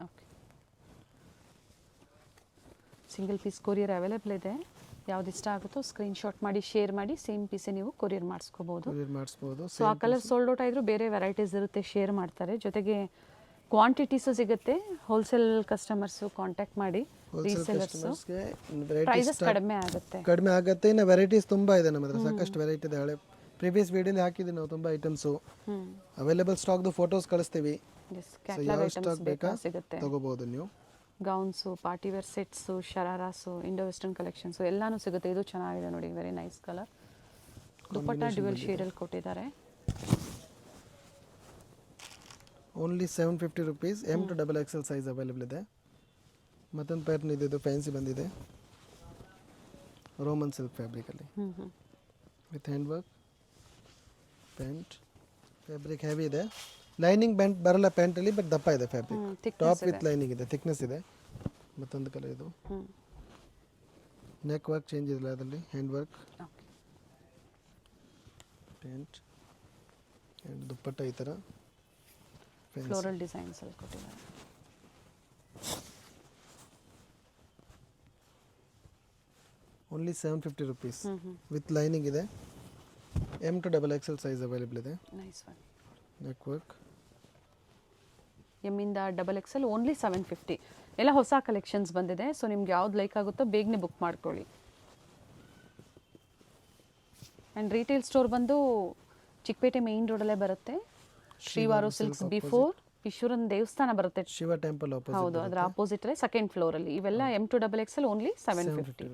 Okay, single piece courier available ಇದೆ. ಯಾವ್ದು ಇಷ್ಟ ಆಗುತ್ತೋ ಸ್ಕ್ರೀನ್ಶಾಟ್ ಮಾಡಿ ಶೇರ್ ಮಾಡಿ, ಸೇಮ್ ಪೀಸೇ ನೀವು ಕೊರಿಯರ್ ಮಾಡಿಸ್ಕೋಬಹುದು. ಕೊರಿಯರ್ ಮಾಡಿಸ್ಬೋದು. ಸೊ ಆ ಕಲರ್ ಸೋಲ್ಡ್ ಔಟ್ ಆದರೂ ಬೇರೆ ವೆರೈಟೀಸ್ ಇರುತ್ತೆ, ಶೇರ್ ಮಾಡ್ತಾರೆ. ಜೊತೆಗೆ ಕ್ವಾಂಟಿಟೀಸು ಸಿಗುತ್ತೆ. ಹೋಲ್ಸೇಲ್ ಕಸ್ಟಮರ್ಸು ಕಾಂಟ್ಯಾಕ್ಟ್ ಮಾಡಿ, ರೀಸೇಲರ್ಸು ಪ್ರೈಸಸ್ ಕಡಿಮೆ ಆಗುತ್ತೆ. ಇನ್ನು ವೆರೈಟೀಸ್ ತುಂಬ ಇದೆ ನಮ್ಮ ಹತ್ರ, ಸಾಕಷ್ಟು ವೆರೈಟಿ ಇದೆ. ಹಳೆ ಪ್ರೀವಿಯಸ್ ವಿಡಿಯೋಲಿ ಹಾಕಿದ್ದೀವಿ ನಾವು ತುಂಬ ಐಟಮ್ಸು. ಅವೈಲೇಬಲ್ ಸ್ಟಾಕ್ದು ಫೋಟೋಸ್ ಕಳಿಸ್ತೀವಿ. ಯಾವ ಸ್ಟಾಕ್ ಬೇಕಾ ಸಿಗುತ್ತೆ. ತಗೋಬಹುದು ನೀವು. Gowns, party wear sets, shararas, Indo western collections ಎಲ್ಲಾನು ಸಿಗುತ್ತೆ. ಇದು ಚೆನ್ನಾಗಿದೆ ನೋಡಿ, very nice colour. Dupatta dual ಶೇಡಲ್ಲಿ ಕೊಟ್ಟಿದ್ದಾರೆ. Only 750 rupees. M to XXL size available ಇದೆ. ಮತ್ತೊಂದು ಪ್ಯಾಟರ್ನ್ ಇದೆ, ಇದು ಫ್ಯಾನ್ಸಿ ಬಂದಿದೆ ರೋಮನ್ ಸಿಲ್ಕ್ ಫ್ಯಾಬ್ರಿಕಲ್ಲಿ with hand work. Pant fabric heavy ಇದೆ. ಲೈನಿಂಗ್ ಬ್ಯಾಂಡ್ ಬರಲ್ಲ ಪ್ಯಾಂಟಲ್ಲಿ, ಬಟ್ ದಪ್ಪ ಇದೆ ಫ್ಯಾಬ್ರಿಕ್. ಟಾಪ್ ವಿತ್ ಲೈನಿಂಗ್ ಇದೆ, ಥಿಕ್ನೆಸ್ ಇದೆ. ಮತ್ತೊಂದು ಕಲರ್ ಇದು. ನೆಕ್ ವರ್ಕ್ ಚೇಂಜ್ ಇಲ್ಲ ಅದರಲ್ಲಿ, hand work. Pant and dupatta ಈ ಥರ ಫ್ಲೋರಲ್ ಡಿಸೈನ್ಸ್ ಅಲ್ಲಿ ಕೊಟ್ಟಿದ್ದಾರೆ. ಓನ್ಲಿ 750 ರುಪೀಸ್ ವಿತ್ ಲೈನಿಂಗ್ ಇದೆ. M to XXL size available ಇದೆ. Nice one. Neck work. M ಇಂದ XXL ಓನ್ಲಿ 750. ಎಲ್ಲ ಹೊಸ ಕಲೆಕ್ಷನ್ಸ್ ಬಂದಿದೆ. ಸೊ ನಿಮ್ಗೆ ಯಾವ್ದು ಲೈಕ್ ಆಗುತ್ತೋ ಬೇಗನೆ ಬುಕ್ ಮಾಡ್ಕೊಳ್ಳಿ. ಆ್ಯಂಡ್ ರಿಟೇಲ್ ಸ್ಟೋರ್ ಬಂದು ಚಿಕ್ಕಪೇಟೆ ಮೇನ್ ರೋಡಲ್ಲೇ ಬರುತ್ತೆ. ಶ್ರೀವಾರು ಸಿಲ್ಕ್ಸ್ ಬಿಫೋರ್ ಈಶ್ವರನ್ ದೇವಸ್ಥಾನ ಬರುತ್ತೆ, ಶಿವ ಟೆಂಪಲ್ ಹೌದು, ಅದರ ಆಪೋಸಿಟ್ ಸೆಕೆಂಡ್ ಫ್ಲೋರ್ ಅಲ್ಲಿ. ಇವೆಲ್ಲ M to XXL only 750.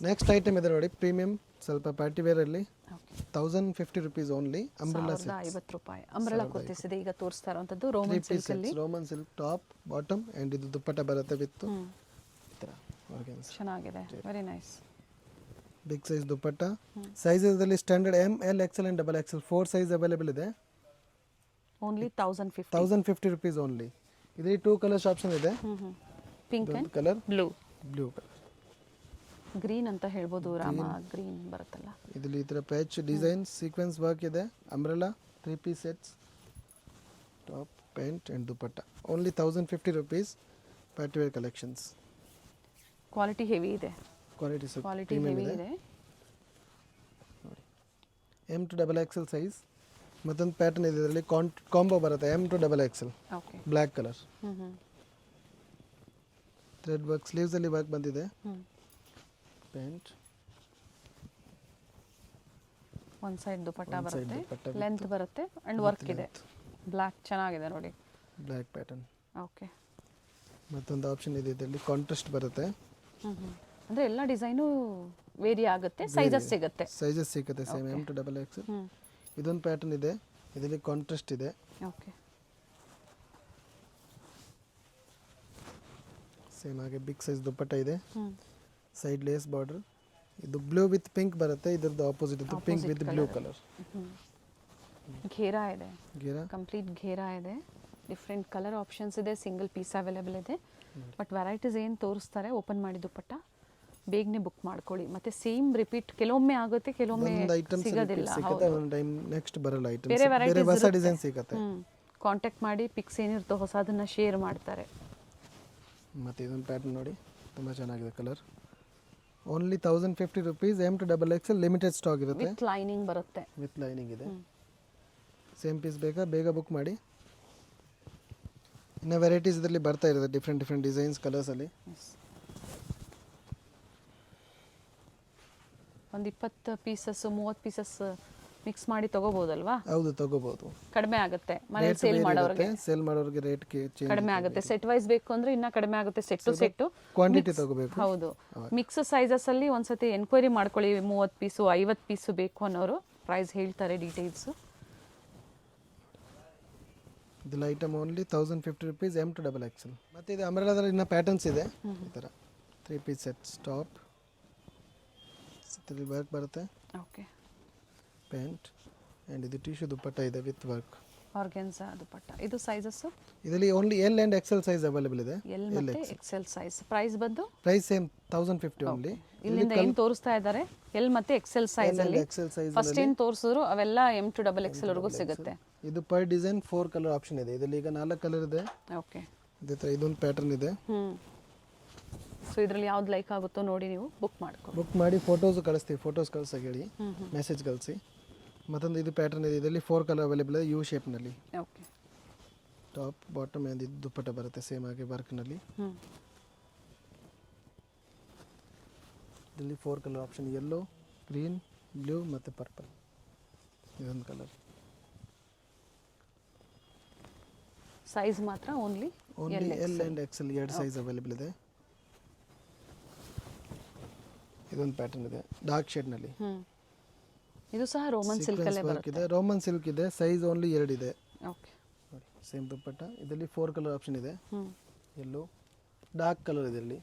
Next item ಇದೆ ನೋಡಿ, ಪ್ರೀಮಿಯಂ ಸ್ವಲ್ಪ ಪಾರ್ಟಿ ವೇರ್ ಅಲ್ಲಿ 1050 rupees only. Umbrella ₹50 umbrella kurtis ಇದೆ ಈಗ ತೋರಿಸ್ತಾ ಇರುವಂತದ್ದು. ರೋಮನ್ ಸಿಲ್ಕ್ ಅಲ್ಲಿ Roman silk top bottom and ಇದು ದುಪ್ಪಟ್ಟ ಬರುತ್ತೆ ವಿತ್ ಚೆನ್ನಾಗಿದೆ, very nice. Big size dupatta. Sizes ಅಲ್ಲಿ standard M, L, XL and XXL 4 size available ಇದೆ. Only 1050 rupees only. ಇದರಲ್ಲಿ 2 ಕಲರ್ಸ್ ಆಪ್ಷನ್ ಇದೆ, pink and colour, blue colour, green ಅಂತ ಹೇಳ್ಬೋದು. ರಾಮ ಗ್ರೀನ್ ಬರುತ್ತಲ್ಲ. ಇದರಲ್ಲಿ ಈ ಥರ ಪ್ಯಾಚ್ ಡಿಸೈನ್ ಸೀಕ್ವೆನ್ಸ್ ವರ್ಕ್ ಇದೆ. Umbrella 3 piece sets, top pant and dupatta. Only 1050 rupees. Party wear collections. Quality heavy ಇದೆ. ಕ್ವಾಲಿಟಿ ಹೆವಿ ಇದೆ. M to XXL size. ಮತ್ತೊಂದು ಪ್ಯಾಟರ್ನ್ ಇದೆ, ಇದರಲ್ಲಿ ಕಾಂಬೋ ಬರುತ್ತೆ M to XXL. Okay, black colour thread work, sleeves ಅಲ್ಲಿ ವರ್ಕ್ ಬಂದಿದೆ. ಪ್ಯಾಂಟ್ ಒನ್ ಸೈಡ್ ದುಪ್ಪಟ್ಟ ಬರುತ್ತೆ, ಲೆಂತ್ ಬರುತ್ತೆ ಅಂಡ್ ವರ್ಕ್ ಇದೆ. ಬ್ಲ್ಯಾಕ್ ಚೆನ್ನಾಗಿದೆ ನೋಡಿ, ಬ್ಲ್ಯಾಕ್ ಪ್ಯಾಟರ್ನ್. ಓಕೆ, ಮತ್ತೊಂದು ಆಪ್ಷನ್ ಇದೆ, ಇದರಲ್ಲಿ ಕಾಂಟ್ರಾಸ್ಟ್ ಬರುತ್ತೆ. ಅಂದ್ರೆ ಎಲ್ಲ ಡಿಸೈನು ವೇರಿ ಆಗುತ್ತೆ, ಸೈಜಸ್ ಸಿಗುತ್ತೆ. Same M to XXL. ಇದೊಂದು ಪ್ಯಾಟರ್ನ್ ಇದೆ, ಇದರಲ್ಲಿ ಕಾಂಟ್ರಾಸ್ಟ್ ಇದೆ. ಓಕೆ, ಸೇಮ್ ಹಾಗೆ ಬಿಗ್ ಸೈಜ್ ದುಪ್ಪಟ್ಟ ಇದೆ. ಸೈಡ್ ಲೇಸ್ ಬಾರ್ಡರ್ ಇದು ಬ್ಲೂ ವಿತ್ ಪಿಂಕ್ ಬರುತ್ತೆ, ಇದ್ರದ್ದು ಆಪೋಸಿಟ್ ಇದು ಪಿಂಕ್ ವಿತ್ ಬ್ಲೂ ಕಲರ್. ಘೇರಾ ಇದೆ, ಗೀರಾ ಕಂಪ್ಲೀಟ್ ಘೇರಾ ಇದೆ, ಡಿಫ್ರೆಂಟ್ ಕಲರ್ ಆಪ್ಷನ್ಸ್ ಇದೆ, ಸಿಂಗಲ್ ಪೀಸ್ ಅವೈಲೇಬಲ್ ಇದೆ. ಬಟ್ ವೆರೈಟೀಸ್ ಏನು ತೋರಿಸ್ತಾರೆ ಓಪನ್ ಮಾಡಿ ದುಪ್ಪಟ್ಟ ಬೇಗನೆ ಬುಕ್ ಮಾಡ್ಕೊಳ್ಳಿ. ಮತ್ತೆ ಸೇಮ್ ರಿಪೀಟ್ ಕೆಲವೊಮ್ಮೆ ಆಗುತ್ತೆ, ಕೆಲವೊಮ್ಮೆ ಒಂದು ಐಟಮ್ ಸಿಗೋದಿಲ್ಲ. ಸಿಗುತ್ತೆ, ಒಂದು ಟೈಮ್ ನೆಕ್ಸ್ಟ್ ಬರಲ್ಲ ಐಟಮ್, ಬೇರೆ ಬೇರೆ varieties ಹೊಸ ಇರುತ್ತೆ. ಡಿಸೈನ್ ಸಿಗುತ್ತೆ. ಕಾಂಟ್ಯಾಕ್ಟ್ ಮಾಡಿ ಪಿಕ್ಸ್ ಏನಿರುತ್ತೋ ಹೊಸದನ್ನ ಶೇರ್ ಮಾಡ್ತಾರೆ. ಮತ್ತು ಇದೊಂದು ಪ್ಯಾಟರ್ನ್ ನೋಡಿ, ತುಂಬ ಚೆನ್ನಾಗಿದೆ colour. Only 1050 rupees, M to XXL limited stock ಇರುತ್ತೆ, ವಿತ್ ಲೈನಿಂಗ್ ಬರುತ್ತೆ. ವಿತ್ ಲೈನಿಂಗ್ ಇದೆ. ಸೇಮ್ ಪೀಸ್ ಬೇಕಾ ಬೇಗ ಬುಕ್ ಮಾಡಿ. ಇನ್ನು ವೆರೈಟೀಸ್ ಇದರಲ್ಲಿ ಬರ್ತಾ ಇರುತ್ತೆ, ಡಿಫ್ರೆಂಟ್ ಡಿಫ್ರೆಂಟ್ ಡಿಸೈನ್ಸ್ ಕಲರ್ಸಲ್ಲಿ. ಒಂದು 20 ಪೀಸಸ್ 30 ಪೀಸಸ್ ಮಿಕ್ಸ್ ಮಾಡಿ ತಗೋಬಹುದಲ್ವಾ? ಹೌದು, ತಗೋಬಹುದು. ಕಡಿಮೆ ಆಗುತ್ತೆ, ಮನೇಲಿ ಸೇಲ್ ಮಾಡೋರಿಗೆ ಸೇಲ್ ಮಾಡೋರಿಗೆ ರೇಟ್ ಕಡಿಮೆ ಆಗುತ್ತೆ. ಸೆಟ್ ವೈಸ್ ಬೇಕು ಅಂದ್ರೆ ಇನ್ನ ಕಡಿಮೆ ಆಗುತ್ತೆ, ಸೆಟ್ ಟು ಸೆಟ್ ಕ್ವಾಂಟಿಟಿ ತಗೋಬೇಕು. ಹೌದು, ಮಿಕ್ಸ್ ಸೈಜಸ್ ಅಲ್ಲಿ ಒಂದ್ಸತಿ ಎನ್ಕ್ವೈರಿ ಮಾಡ್ಕೊಳ್ಳಿ. 30 ಪೀಸು 50 ಪೀಸು ಬೇಕು ಅನ್ನೋರು ಪ್ರೈಸ್ ಹೇಳ್ತಾರೆ, ಡೀಟೇಲ್ಸ್. ಇದೆಲ್ಲ item only 1050 rupees, M to XXL. ಮತ್ತು ಇದು ಅಮ್ರೆಲಾದಲ್ಲಿ ಇನ್ನೂ ಪ್ಯಾಟರ್ನ್ಸ್ ಇದೆ, ಈ ಥರ 3 ಪೀಸ್ ಸೆಟ್ಸ್, ಟಾಪ್ ಇದರಲ್ಲಿ ವರ್ಕ್ ಬರುತ್ತೆ, ಓಕೆ, ಪ್ಯಾಂಟ್ ಆ್ಯಂಡ್ ಇದು ಟಿಶ್ಯೂ ದುಪ್ಪಟ್ಟ ಇದೆ ವಿತ್ ವರ್ಕ್, ಆರ್ಗೆನ್ಸಾ ದುಪಟ್ಟ. ಇದು ಸೈಜಸ್ ಇದರಲ್ಲಿ only L and XL size available ಇದೆ. ಎಲ್ ಮತ್ತೆ XL ಸೈಜ್. ಪ್ರೈಸ್ ಬಂದು ಪ್ರೈಸ್ ಸೇಮ್ 1050 ಓನ್ಲಿ. ಇಲ್ಲಿಂದ ಏನು ತೋರಿಸ್ತಾ ಇದ್ದಾರೆ ಎಲ್ ಮತ್ತೆ XL ಸೈಜ್ ಅಲ್ಲಿ. XL ಸೈಜ್ ಫಸ್ಟ್ ಏನು ತೋರಿಸಿದ್ರು ಅವೆಲ್ಲ M to XXL ವರೆಗೂ ಸಿಗುತ್ತೆ. ಇದು ಪರ್ ಡಿಸೈನ್ 4 ಕಲರ್ ಆಪ್ಷನ್ ಇದೆ. ಇದರಲ್ಲಿ ಈಗ 4 ಕಲರ್ ಇದೆ. ಓಕೆ, ಇದೇ ಥರ ಇದೊಂದು ಪ್ಯಾಟರ್ನ್ ಇದೆ. ಸೊ ಇದರಲ್ಲಿ ಯಾವ್ದು ಲೈಕ್ ಆಗುತ್ತೋ ನೋಡಿ ನೀವು ಬುಕ್ ಮಾಡ್ಕೊ. ಬುಕ್ ಮಾಡಿ ಫೋಟೋಸ್ ಕಳಿಸ್ತೀವಿ, ಫೋಟೋಸ್ ಕಳ್ಸಕ್ಕೆ ಹೇಳಿ, ಮೆಸೇಜ್ ಕಳಿಸಿ. ಮತ್ತೊಂದು ಇದು ಪ್ಯಾಟರ್ನ್ ಇದೆ, ಇದರಲ್ಲಿ 4 ಕಲರ್ ಅವೈಲೇಬಲ್ ಇದೆ, ಯು ಶೇಪ್ನಲ್ಲಿ. ಓಕೆ, ಟಾಪ್ ಬಾಟಮ್ ಆ್ಯಂಡ್ ಇದು ದುಪ್ಪಟ್ಟ ಬರುತ್ತೆ ಸೇಮ್ ಆಗಿ ವರ್ಕ್ನಲ್ಲಿ. ಇದರಲ್ಲಿ 4 colour option, yellow, green, blue ಮತ್ತು ಪರ್ಪಲ್. ಇದೊಂದು ಕಲರ್. ಸೈಜ್ ಮಾತ್ರ only L and XL 2 size available ಇದೆ. ಇದೊಂದು ಪ್ಯಾಟರ್ನ್ ಇದೆ ಡಾರ್ಕ್ ಶೇಡ್ನಲ್ಲಿ. ಇದು ಸಹ ರೋಮನ್ ಸಿಲ್ಕ್ ಅಲ್ಲೇ ಬರುತ್ತೆ. ಇದೆ, ರೋಮನ್ ಸಿಲ್ಕ್ ಇದೆ, ಸೈಜ್ ಓನ್ಲಿ 2 ಇದೆ. ಓಕೆ, ನೋಡಿ ಸೇಮ್ ದುಪ್ಪಟ್ಟ. ಇದರಲ್ಲಿ 4 ಕಲರ್ ಆಪ್ಷನ್ ಇದೆ, ಯೆಲ್ಲೋ, ಡಾರ್ಕ್ ಕಲರ್ ಇದೆ, ಇಲ್ಲಿ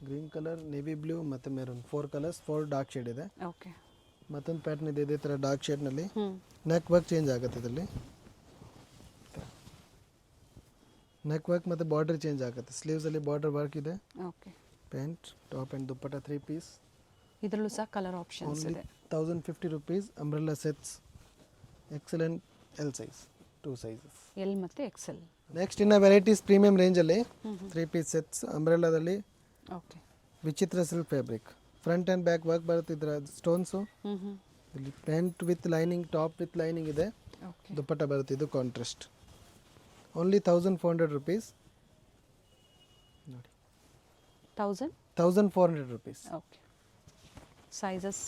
ಗ್ರೀನ್ ಕಲರ್, ನೇವಿ ಬ್ಲೂ ಮತ್ತು ಮೆರೂನ್. 4 ಕಲರ್ಸ್, 4 ಡಾರ್ಕ್ ಶೇಡ್ ಇದೆ. ಓಕೆ, ಮತ್ತೊಂದು ಪ್ಯಾಟರ್ನ್ ಇದೆ ಇದೇ ಥರ ಡಾರ್ಕ್ ಶೇಡ್ನಲ್ಲಿ. ನೆಕ್ ವರ್ಕ್ ಚೇಂಜ್ ಆಗುತ್ತೆ ಇದರಲ್ಲಿ, ನೆಕ್ ವರ್ಕ್ ಮತ್ತು ಬಾರ್ಡರ್ ಚೇಂಜ್ ಆಗುತ್ತೆ. ಸ್ಲೀವ್ಸಲ್ಲಿ ಬಾರ್ಡರ್ ವರ್ಕ್ ಇದೆ. Okay, pant, top and dupatta 3 piece. ಇದರಲ್ಲೂ ಸಹ ಕಲರ್ ಆಪ್ಷನ್ಸ್ ಇದೆ. 1050 rupees. Umbrella sets XL and L size, 2 sizes, L ಮತ್ತೆ XL. ನೆಕ್ಸ್ಟ್ ಇನ್ನು ವೆರೈಟೀಸ್ ಪ್ರೀಮಿಯಂ ರೇಂಜಲ್ಲಿ 3 ಪೀಸ್ ಸೆಟ್ಸ್ ಅಂಬ್ರೆಲ್ಲಾದಲ್ಲಿ. ಓಕೆ, ವಿಚಿತ್ರ silk fabric, front and back work ಬರುತ್ತೆ. ಇದರ ಸ್ಟೋನ್ಸು ಇಲ್ಲಿ. Pant with lining, top with lining ಇದೆ, ಓಕೆ, ದುಪ್ಪಟ್ಟ ಬರುತ್ತೆ. ಇದು ಕಾಂಟ್ರಾಸ್ಟ್. Only 1400 rupees. ನೋಡಿ 1400 rupees. Okay, sizes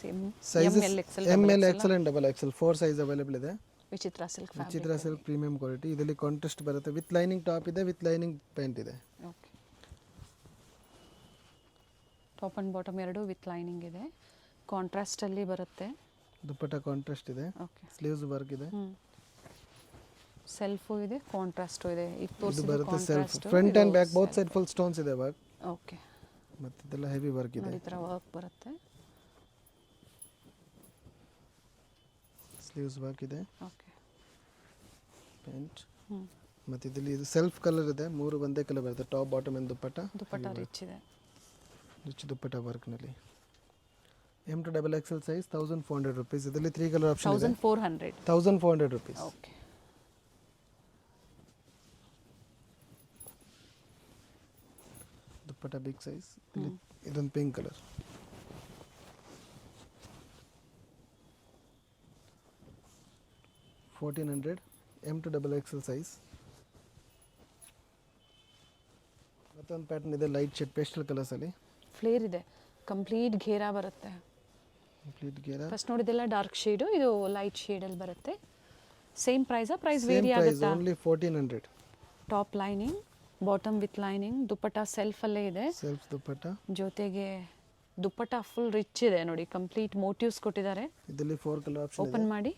sizes ML XL ML XL and XXL 4 size available ಇದೆ. ವಿಚಿತ್ರ ಸಿಲ್ಕ್ ವಿಚಿತ್ರ ಸಿಲ್ಕ್ ಪ್ರೀಮಿಯಂ ಕ್ವಾಲಿಟಿ. ಇದರಲ್ಲಿ ಕಾಂಟ್ರಾಸ್ಟ್ ಬರುತ್ತೆ, ವಿತ್ ಲೈನಿಂಗ್ ಟಾಪ್ ಇದೆ, ವಿತ್ ಲೈನಿಂಗ್ ಪ್ಯಾಂಟ್ ಇದೆ. ಓಕೆ, ಟಾಪ್ ಅಂಡ್ ಬಾಟಮ್ ಎರಡು ವಿತ್ ಲೈನಿಂಗ್ ಇದೆ, ಕಾಂಟ್ರಾಸ್ಟ್ ಅಲ್ಲಿ ಬರುತ್ತೆ. ದುಪ್ಪಟ್ಟ ಕಾಂಟ್ರಾಸ್ಟ್ ಇದೆ, ಓಕೆ, ಸ್ಲೀವ್ಸ್ ವರ್ಕ್ ಇದೆ. ಸೆಲ್ಫು ಇದೆ, ಕಾಂಟ್ರಾಸ್ಟು ಇದೆ. ಇದು ಬರುತ್ತೆ self, front and back both side full stones ಇದೆ ವರ್ಕ್. ಓಕೆ, ಮತ್ತು ಇದೆಲ್ಲ ಹೆವಿ ವರ್ಕ್ ಇದೆ. ಈ ಥರ ವರ್ಕ್ ಬರುತ್ತೆ. ಸ್ಲೀವ್ಸ್ ವರ್ಕ್ ಇದೆ. Okay, pant. ಮತ್ತು ಇದರಲ್ಲಿ ಇದು ಸೆಲ್ಫ್ ಕಲರ್ ಇದೆ, 3 ಒಂದೇ ಕಲರ್ ಬರುತ್ತೆ, top bottom and dupatta. Dupatta rich ಇದೆ, ರಿಚ್ ದುಪ್ಪಟ್ಟ ವರ್ಕ್ನಲ್ಲಿ. M to XXL size 1400 rupees. ಇದರಲ್ಲಿ 3 ಕಲರ್ ಆಪ್ಷನ್ ಇದೆ. 1400 rupees. Okay, dupatta big size. ಇದೊಂದು pink colour. 1400 M to XXL size. ಮತ್ತೊಂದು ಪ್ಯಾಟರ್ನ್ ಇದೆ ಲೈಟ್ ಶೇಡ್ ಪೇಸ್ಟಲ್ ಕಲರ್ಸಲ್ಲಿ. ಫ್ಲೇರ್ ಇದೆ, ಕಂಪ್ಲೀಟ್ ಘೇರಾ ಬರುತ್ತೆ. ಕಂಪ್ಲೀಟ್ ಗೇರಾ. ಫಸ್ಟ್ ನೋಡಿದೆಲ್ಲ ಡಾರ್ಕ್ ಶೇಡು, ಇದು ಲೈಟ್ ಶೇಡಲ್ಲಿ ಬರುತ್ತೆ. ಸೇಮ್ ಪ್ರೈಸಾ? ಪ್ರೈಸ್ ಸೇಮ್ ವೇರಿ ಪ್ರೈಸ್, ಆಗುತ್ತಾ? Only 1400. Top lining, bottom with lining, dupatta ಸೆಲ್ಫಲ್ಲೇ ಇದೆ. ಸೆಲ್ಫ್ ದುಪ್ಪಟ್ಟ ಜೊತೆಗೆ ದುಪ್ಪಟ್ಟ ಫುಲ್ ರಿಚ್ ಇದೆ ನೋಡಿ, ಕಂಪ್ಲೀಟ್ ಮೋಟಿವ್ಸ್ ಕೊಟ್ಟಿದ್ದಾರೆ. ಇದರಲ್ಲಿ 4 ಕಲರ್ ಆಪ್ಷನ್ ಇದೆ. ಓಪನ್ ಮಾಡಿ.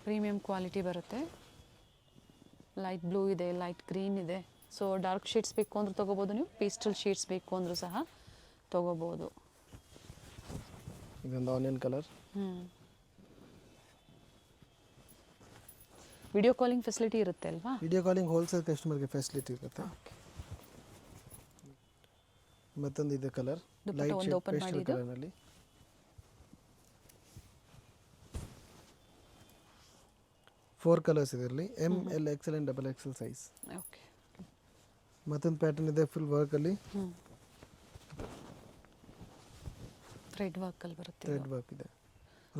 ಪ್ರೀಮಿಯಂ ಕ್ವಾಲಿಟಿ ಬರುತ್ತೆ. ಲೈಟ್ ಬ್ಲೂ ಇದೆ, ಲೈಟ್ ಗ್ರೀನ್ ಇದೆ, ಸೊ ಡಾರ್ಕ್ ಶೇಡ್ಸ್ ಬೇಕು ಅಂದ್ರೆ ತೊಗೋಬೋದು, ನೀವು ಪೇಸ್ಟಲ್ ಶೇಡ್ಸ್ ಬೇಕು ಅಂದರೂ ಸಹ ತೊಗೋಬೋದು. ಇದೊಂದು onion colour. Video calling facility ಇರುತ್ತೆ ಅಲ್ವಾ? ವಿಡಿಯೋ ಕಾಲಿಂಗ್ ಹೋಲ್ಸೇಲ್ ಕಸ್ಟಮರ್ಗೆ ಫೆಸಿಲಿಟಿ ಇರುತ್ತೆ. ಮತ್ತೊಂದು ಇದೆ ಕಲರ್ ಲೈಟ್ ಒಂದು ಶೇಡ್ ಓಪನ್ ಪೇಸ್ಟಲ್ ಮಾಡಿದ್ದು. ಕಲರ್ನಲ್ಲಿ 4 ಕಲರ್ಸ್ ಇದೆ ಇದರಲ್ಲಿ, M L Excel and double XL size. Okay. ಮತ್ತೊಂದು ಪ್ಯಾಟರ್ನ್ ಇದೆ ಫುಲ್ ವರ್ಕಲ್ಲಿ, ಥ್ರೆಡ್ ವರ್ಕಲ್ಲಿ ಬರುತ್ತೆ. ಥ್ರೆಡ್ ವರ್ಕ್ ಇದೆ,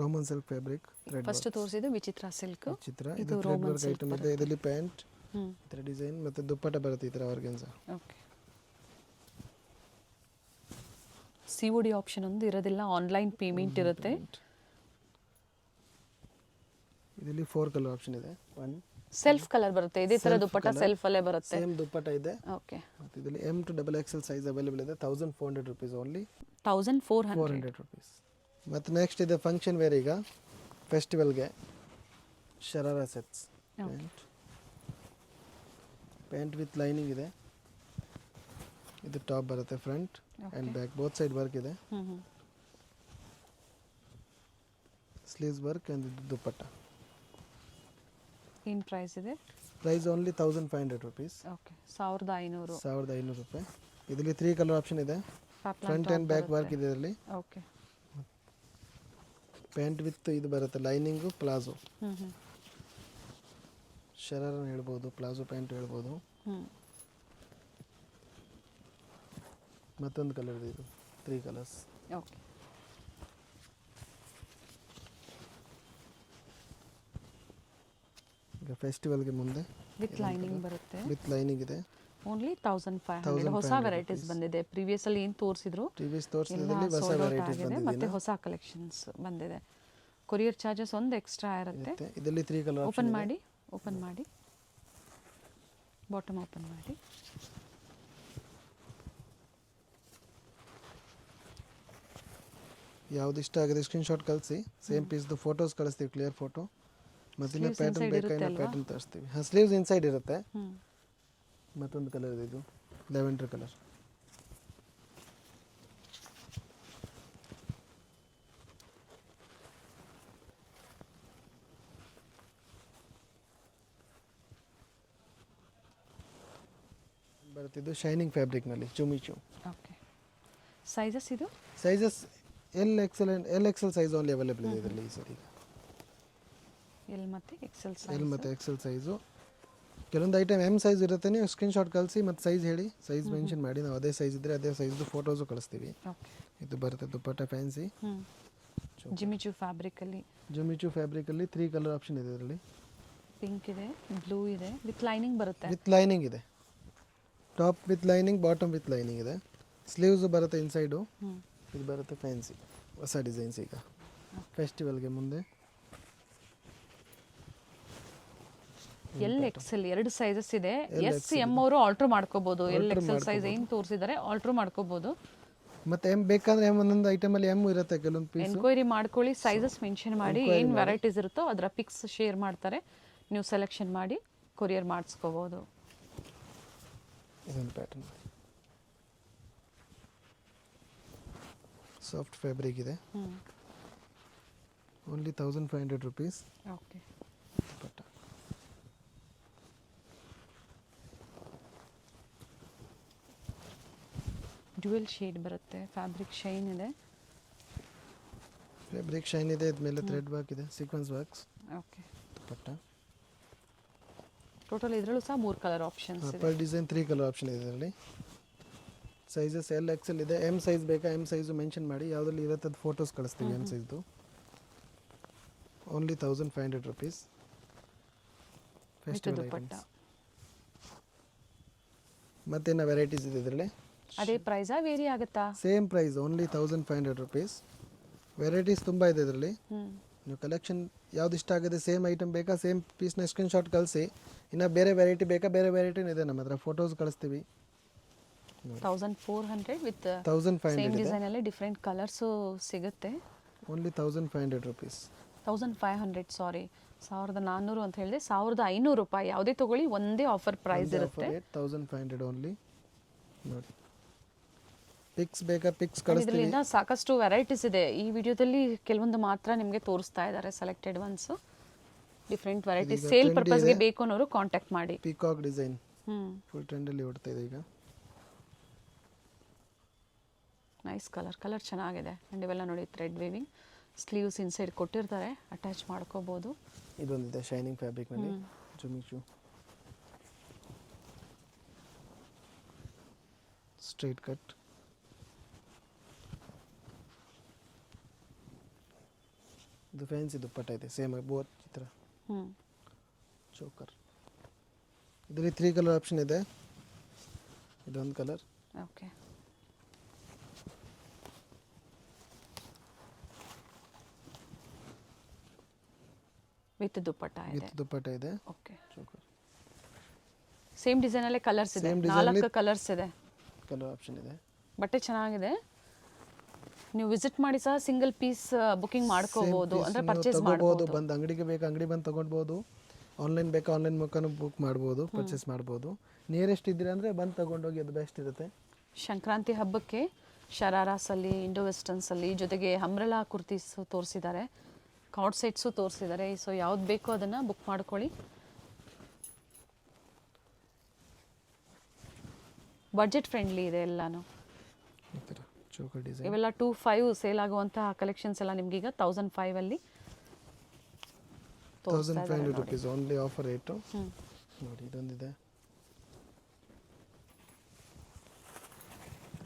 ರೋಮನ್ ಸಿಲ್ಕ್ ಫ್ಯಾಬ್ರಿಕ್. ಫಸ್ಟ್ ತೋರಿಸಿದ್ದು ವಿಚಿತ್ರ ಸಿಲ್ಕ್, ಚಿತ್ರ ಇದು ಇದು thread Roman work silk item ಇದೆ. ಇದರಲ್ಲಿ ಪ್ಯಾಂಟ್ ಈ ಥರ ಡಿಸೈನ್ ಮತ್ತೆ ದುಪ್ಪಟ್ಟ ಬರುತ್ತೆ ಈ ಥರ ಆರ್ಗೆನ್ಸ. ಓಕೆ. COD ಆಪ್ಷನ್ ಒಂದು ಇರೋದಿಲ್ಲ, ಆನ್ಲೈನ್ ಪೇಮೆಂಟ್ ಇರುತ್ತೆ. ಇದರಲ್ಲಿ 4 ಕಲರ್ ಆಪ್ಷನ್ ಇದೆ. ಒನ್ ಸೆಲ್ಫ್ ಕಲರ್ ಬರುತ್ತೆ, ಇದೇ ತರ ದುಪ್ಪಟ್ಟ ಸೆಲ್ಫ್ ಅಲ್ಲೇ ಬರುತ್ತೆ. ಸೇಮ್ ದುಪ್ಪಟ್ಟ ಇದೆ. ಓಕೆ. ಮತ್ತೆ ಇದರಲ್ಲಿ M to double XL size available ಇದೆ. 1400 rupees ಓನ್ಲಿ. 1400 rupees. ಮತ್ತೆ ನೆಕ್ಸ್ಟ್ ಇದೆ ಫಂಕ್ಷನ್ ವೇರ್, ಈಗ ಫೆಸ್ಟಿವಲ್ಗೆ sharara sets. Pant with lining ಇದೆ. ಇದು ಟಾಪ್ ಬರುತ್ತೆ, front and back both side work ಇದೆ. ಸ್ಲೀವ್ಸ್ ವರ್ಕ್ ಆ್ಯಂಡ್ ಇದು ದುಪ್ಪಟ್ಟ. ಏನು ಪ್ರೈಸ್ ಇದೆ? Price only 1500 rupees. ಓಕೆ, 1500 ರೂಪಾಯಿ. ಇದರಲ್ಲಿ 3 ಕಲರ್ ಆಪ್ಷನ್ ಇದೆ. ಫ್ರಂಟ್ ಆ್ಯಂಡ್ ಬ್ಯಾಕ್ ವರ್ಕ್ ಇದೆ ಇದರಲ್ಲಿ. ಓಕೆ. ಪ್ಯಾಂಟ್ ವಿತ್ ಇದು ಬರುತ್ತೆ ಲೈನಿಂಗು, ಪ್ಲಾಜೋ. ಶರಾರ ಹೇಳ್ಬೋದು, ಪ್ಲಾಜೋ ಪ್ಯಾಂಟ್ ಹೇಳ್ಬೋದು. ಮತ್ತೊಂದು ಕಲರ್ ಇದೆ, ಇದು 3 ಕಲರ್ಸ್. ಓಕೆ. ಈಗ ಫೆಸ್ಟಿವಲ್ಗೆ ಮುಂದೆ ವಿತ್ ಲೈನಿಂಗ್ ಬರುತ್ತೆ. ವಿತ್ ಲೈನಿಂಗ್ ಇದೆ. ಓನ್ಲಿ 1500. ಹೊಸ ವೆರೈಟೀಸ್ ಬಂದಿದೆ. ಪ್ರೀವಿಯಸ್ ಅಲ್ಲಿ ಏನು ತೋರಿಸಿದ್ರು ಪ್ರೀವಿಯಸ್ ತೋರಿಸಿದಲ್ಲಿ ಹೊಸ ವೆರೈಟೀಸ್ ಬಂದಿದೆ, ಮತ್ತೆ ಹೊಸ ಕಲೆಕ್ಷನ್ಸ್ ಬಂದಿದೆ. ಕೊರಿಯರ್ ಚಾರ್ಜಸ್ ಒಂದು ಎಕ್ಸ್ಟ್ರಾ ಇರುತ್ತೆ. ಇದರಲ್ಲಿ 3 ಕಲರ್ ಓಪನ್ ಮಾಡಿ ಬಾಟಮ್ ಓಪನ್ ಮಾಡಿ. ಯಾವ್ದು ಇಷ್ಟ ಆಗಿದೆ ಸ್ಕ್ರೀನ್ ಶಾಟ್ ಕಳಿಸಿ. ಸೇಮ್ ಪೀಸ್ದು ಫೋಟೋಸ್ ಕಳಿಸ್ತೀವಿ, ಕ್ಲಿಯರ್ ಫೋಟೋ. ಮತ್ತೆ ಪ್ಯಾಟರ್ನ್ ಬೇಕಾದ್ರೆ ಪ್ಯಾಟರ್ನ್ ತರಿಸ್ತೀವಿ. ಸ್ಲೀವ್ಸ್ ಇನ್ಸೈಡ್ ಇರುತ್ತೆ. ಮತ್ತೊಂದು ಕಲರ್ ಇದೆ, ಇದು ಲೆವೆಂಡರ್ ಕಲರ್. ಬರುತ್ತಿದ್ದು ಶೈನಿಂಗ್ ಫ್ಯಾಬ್ರಿಕ್ನಲ್ಲಿ ಚುಮಿಚು. ಓಕೆ. ಸೈಜಸ್ ಇದು sizes L XL size only available ಇದೆ ಇದರಲ್ಲಿ ಈ ಸರಿ. ಎಲ್ ಮತ್ತು ಎಕ್ಸೆಲ್ ಸೈಜು. ಕೆಲವೊಂದು ಐಟಮ್ ಎಮ್ ಸೈಜ್ ಇರುತ್ತೆ, ನೀವು ಸ್ಕ್ರೀನ್ ಶಾಟ್ ಕಳಿಸಿ ಮತ್ತು ಸೈಜ್ ಹೇಳಿ, ಸೈಜ್ ಮೆನ್ಷನ್ ಮಾಡಿ ನಾವು ಅದೇ ಸೈಜ್ ಇದ್ದರೆ ಅದೇ ಸೈಜ್ದು ಫೋಟೋಸು ಕಳಿಸ್ತೀವಿ. ಇದು ಬರುತ್ತೆ ದುಪ್ಪಟ್ಟ ಫ್ಯಾನ್ಸಿ ಜಿಮಿಚು ಫ್ಯಾಬ್ರಿಕಲ್ಲಿ. 3 ಕಲರ್ ಆಪ್ಷನ್ ಇದೆ ಇದರಲ್ಲಿ. ಪಿಂಕ್ ಇದೆ, ಬ್ಲೂ ಇದೆ, ವಿತ್ ಲೈನಿಂಗ್ ಬರುತ್ತೆ. ವಿತ್ ಲೈನಿಂಗ್ ಇದೆ. Top with lining, bottom with lining ಇದೆ. ಸ್ಲೀವ್ಸ್ ಬರುತ್ತೆ ಇನ್ಸೈಡು. ಇದು ಬರುತ್ತೆ ಫ್ಯಾನ್ಸಿ ಹೊಸ ಡಿಸೈನ್ಸ್ ಈಗ ಫೆಸ್ಟಿವಲ್ಗೆ ಮುಂದೆ. ಎಲ್ ಎಕ್ಸೆಲ್ 2 ಸೈಜಸ್ ಇದೆ. ಎಸ್ ಎಮ್ ಅವರು ಆಲ್ಟರ್ ಮಾಡ್ಕೋಬಹುದು. ಎಲ್ ಎಕ್ಸೆಲ್ ಸೈಜ್ ಏನು ತೋರಿಸಿದ್ದಾರೆ ಆಲ್ಟರ್ ಮಾಡ್ಕೋಬಹುದು. ಮತ್ತೆ ಎಮ್ ಬೇಕಂದ್ರೆ ಎಮ್ ಒಂದೊಂದು ಐಟಮಲ್ಲಿ ಎಮ್ ಇರುತ್ತೆ ಕೆಲವೊಂದು ಪೀಸ್. ಎನ್ಕ್ವೈರಿ ಮಾಡ್ಕೊಳ್ಳಿ, ಸೈಜಸ್ ಮೆನ್ಷನ್ ಮಾಡಿ, ಏನು ವೆರೈಟೀಸ್ ಇರುತ್ತೋ ಅದರ ಪಿಕ್ಸ್ ಶೇರ್ ಮಾಡ್ತಾರೆ, ನೀವು ಸೆಲೆಕ್ಷನ್ ಮಾಡಿ ಕೊರಿಯರ್ ಮಾಡಿಸ್ಕೋಬಹುದು. ಇದೊಂದು ಪ್ಯಾಟರ್ನ್ ಸಾಫ್ಟ್ ಫ್ಯಾಬ್ರಿಕ್ ಇದೆ. Only 1500 rupees. Okay. Dual shade ಬರುತ್ತೆ. ಫ್ಯಾಬ್ರಿಕ್ ಶೈನ್ ಇದೆ. ಇದ್ಮೇಲೆ ಥ್ರೆಡ್ ವರ್ಕ್ ಇದೆ, sequence works. Okay. Dupatta. Total ಇದರಲ್ಲೂ ಸಹ 3 ಕಲರ್ ಆಪ್ಷನ್ಸ್ ಇದೆ. ಪರ್ ಡಿಸೈನ್ 3 ಕಲರ್ ಆಪ್ಷನ್ ಇದೆ ಇದರಲ್ಲಿ. ಸೈಜಸ್ ಎಲ್ ಎಕ್ಸೆಲ್ ಇದೆ. ಎಮ್ ಸೈಜ್ ಬೇಕಾ ಎಮ್ ಸೈಜು ಮೆನ್ಷನ್ ಮಾಡಿ, ಯಾವುದ್ರಲ್ಲಿ ಇರುತ್ತೆ ಅದು ಫೋಟೋಸ್ ಕಳಿಸ್ತೀವಿ ಎಮ್ ಸೈಜ್ದು. Only 1500 rupees. Festival items. ಮತ್ತೇನು ವೆರೈಟೀಸ್ ಇದೆ ಇದರಲ್ಲಿ? ಅದೇ ಪ್ರೈಸಾ ವೇರಿ ಆಗುತ್ತಾ? Same price, only 1500 rupees. Varieties ತುಂಬ ಇದೆ ಇದರಲ್ಲಿ. ನೀವು ಕಲೆಕ್ಷನ್ ಯಾವ್ದು ಇಷ್ಟ ಆಗಿದೆ, ಸೇಮ್ ಐಟಮ್ ಬೇಕಾ ಸೇಮ್ ಪೀಸ್ನ ಸ್ಕ್ರೀನ್ ಶಾಟ್ ಕಳಿಸಿ. ಇನ್ನು ಬೇರೆ ವೆರೈಟಿ ಬೇಕಾ ಬೇರೆ ವೆರೈಟಿನೂ ಇದೆ ನಮ್ಮ ಹತ್ರ, ಫೋಟೋಸ್ ಕಳಿಸ್ತೀವಿ. 1400 ವಿತ್ 1500 ಸೇಮ್ ಡಿಸೈನ್ ಅಲ್ಲಿ ಡಿಫರೆಂಟ್ ಕಲರ್ಸ್ ಸಿಗುತ್ತೆ. Only 1500 rupees. 1500 ಸಾರಿ 1400 ಅಂತ ಹೇಳಿದೆ, 1500 ರೂಪಾಯಿ. ಯಾವುದೇ ತಗೊಳ್ಳಿ ಒಂದೇ ಆಫರ್ ಪ್ರೈಸ್ ಇರುತ್ತೆ. 1500 ಓನ್ಲಿ. ನೋಡಿ ಪಿಕ್ಸ್ ಬೇಕಾ ಪಿಕ್ಸ್ ಇದರಲ್ಲಿ ಕಳಿಸ್ತೀವಿ. ಇನ್ನ ಸಾಕಷ್ಟು ವೆರೈಟೀಸ್ ಇದೆ. ಈ ವಿಡಿಯೋದಲ್ಲಿ ಕೆಲವೊಂದು ಮಾತ್ರ ನಿಮಗೆ ತೋರಿಸ್ತಾ ಇದ್ದಾರೆ, selected ones. Different varieties sale ಪರ್ಪಸ್ಗೆ ಬೇಕು ಅನ್ನೋರು ಕಾಂಟ್ಯಾಕ್ಟ್ ಮಾಡಿ. ಪಿಕಾಕ್ ಡಿಸೈನ್ ಫುಲ್ ಟ್ರೆಂಡಲ್ಲಿ ಓಡ್ತಾ ಇದೆ ಈಗ. ನೈಸ್ ಕಲರ್ ಚೆನ್ನಾಗಿದೆ. ಆ್ಯಂಡ್ ಇವೆಲ್ಲ ನೋಡಿ ಥ್ರೆಡ್ ವೇವಿಂಗ್, ಸ್ಲೀವ್ಸ್ ಇನ್ಸೈಡ್ ಕೊಟ್ಟಿರ್ತಾರೆ, ಅಟ್ಯಾಚ್ ಮಾಡ್ಕೋಬೋದು. ಇದೊಂದಿದೆ ಶೈನಿಂಗ್ ಫ್ಯಾಬ್ರಿಕ್ನಲ್ಲಿ ಜುಮಿಚು ಸ್ಟ್ರೈಟ್ ಕಟ್. ಇದು ಫ್ಯಾನ್ಸಿ ದುಪ್ಪಟ್ಟ ಇದೆ, ಸೇಮ್ ಬೋತ್ ಈ ಥರ ಚೋಕರ್. ಇದರಲ್ಲಿ 3 ಕಲರ್ ಆಪ್ಷನ್ ಇದೆ. ಇದೊಂದು ಕಲರ್. ಓಕೆ, ವಿತ್ ದುಪ್ಪಟ್ಟ ಇದೆ. ವಿತ್ ದುಪ್ಪಟ್ಟ ಇದೆ. Okay, choker. ಸೇಮ್ ಡಿಸೈನ್ ಅಲ್ಲೇ ಕಲರ್ಸ್ ಇದೆ, Same design 4 ಕಲರ್ಸ್ ಇದೆ. ಕಲರ್ ಆಪ್ಷನ್ ಇದೆ. ಬಟ್ಟೆ ಚೆನ್ನಾಗಿದೆ. ನೀವು ವಿಸಿಟ್ ಮಾಡಿ ಸಹ ಸಿಂಗಲ್ ಪೀಸ್ ಬುಕಿಂಗ್ ಮಾಡ್ಕೋಬಹುದು, ಅಂದ್ರೆ ಪರ್ಚೇಸ್ ಮಾಡಬಹುದು. ಬಂದು ಅಂಗಡಿಗೆ ಬೇಕು ಅಂಗಡಿ ಬಂದು ತಗೊಳ್ಬೋದು, ಆನ್ಲೈನ್ ಬೇಕಾ ಆನ್ಲೈನ್ ಮುಖಾನು ಬುಕ್ ಮಾಡ್ಬೋದು, ಪರ್ಚೇಸ್ ಮಾಡ್ಬೋದು. ನಿಯರೆಸ್ಟ್ ಇದ್ದೀರಾ ಅಂದರೆ ಬಂದು ತಗೊಂಡೋಗಿ, ಅದು ಬೆಸ್ಟ್ ಇರುತ್ತೆ. ಸಂಕ್ರಾಂತಿ ಹಬ್ಬಕ್ಕೆ ಶರಾರಾಸಲ್ಲಿ, ಇಂಡೋ ವೆಸ್ಟರ್ನ್ಸಲ್ಲಿ, ಜೊತೆಗೆ ಅಂಬ್ರೆಲಾ ಕುರ್ತೀಸ್ ತೋರಿಸಿದ್ದಾರೆ, ಕಾರ್ಡ್ ಸೆಟ್ಸು ತೋರಿಸಿದ್ದಾರೆ. ಸೊ ಯಾವ್ದು ಬೇಕೋ ಅದನ್ನು ಬುಕ್ ಮಾಡ್ಕೊಳ್ಳಿ. ಬಡ್ಜೆಟ್ ಫ್ರೆಂಡ್ಲಿ ಇದೆ ಎಲ್ಲಾನು. ಈ ಥರ ಚೋಕರ್ ಡಿಸೈನ್. ಇವೆಲ್ಲ 2500 ಸೇಲ್ ಆಗುವಂತಹ ಕಲೆಕ್ಷನ್ಸ್ ಎಲ್ಲ ನಿಮ್ಗೀಗ 1500 ಅಲ್ಲಿ 1500 ರುಪೀಸ್ ಓನ್ಲಿ ಆಫರ್ ರೇಟು. ನೋಡಿ ಇದೊಂದಿದೆ,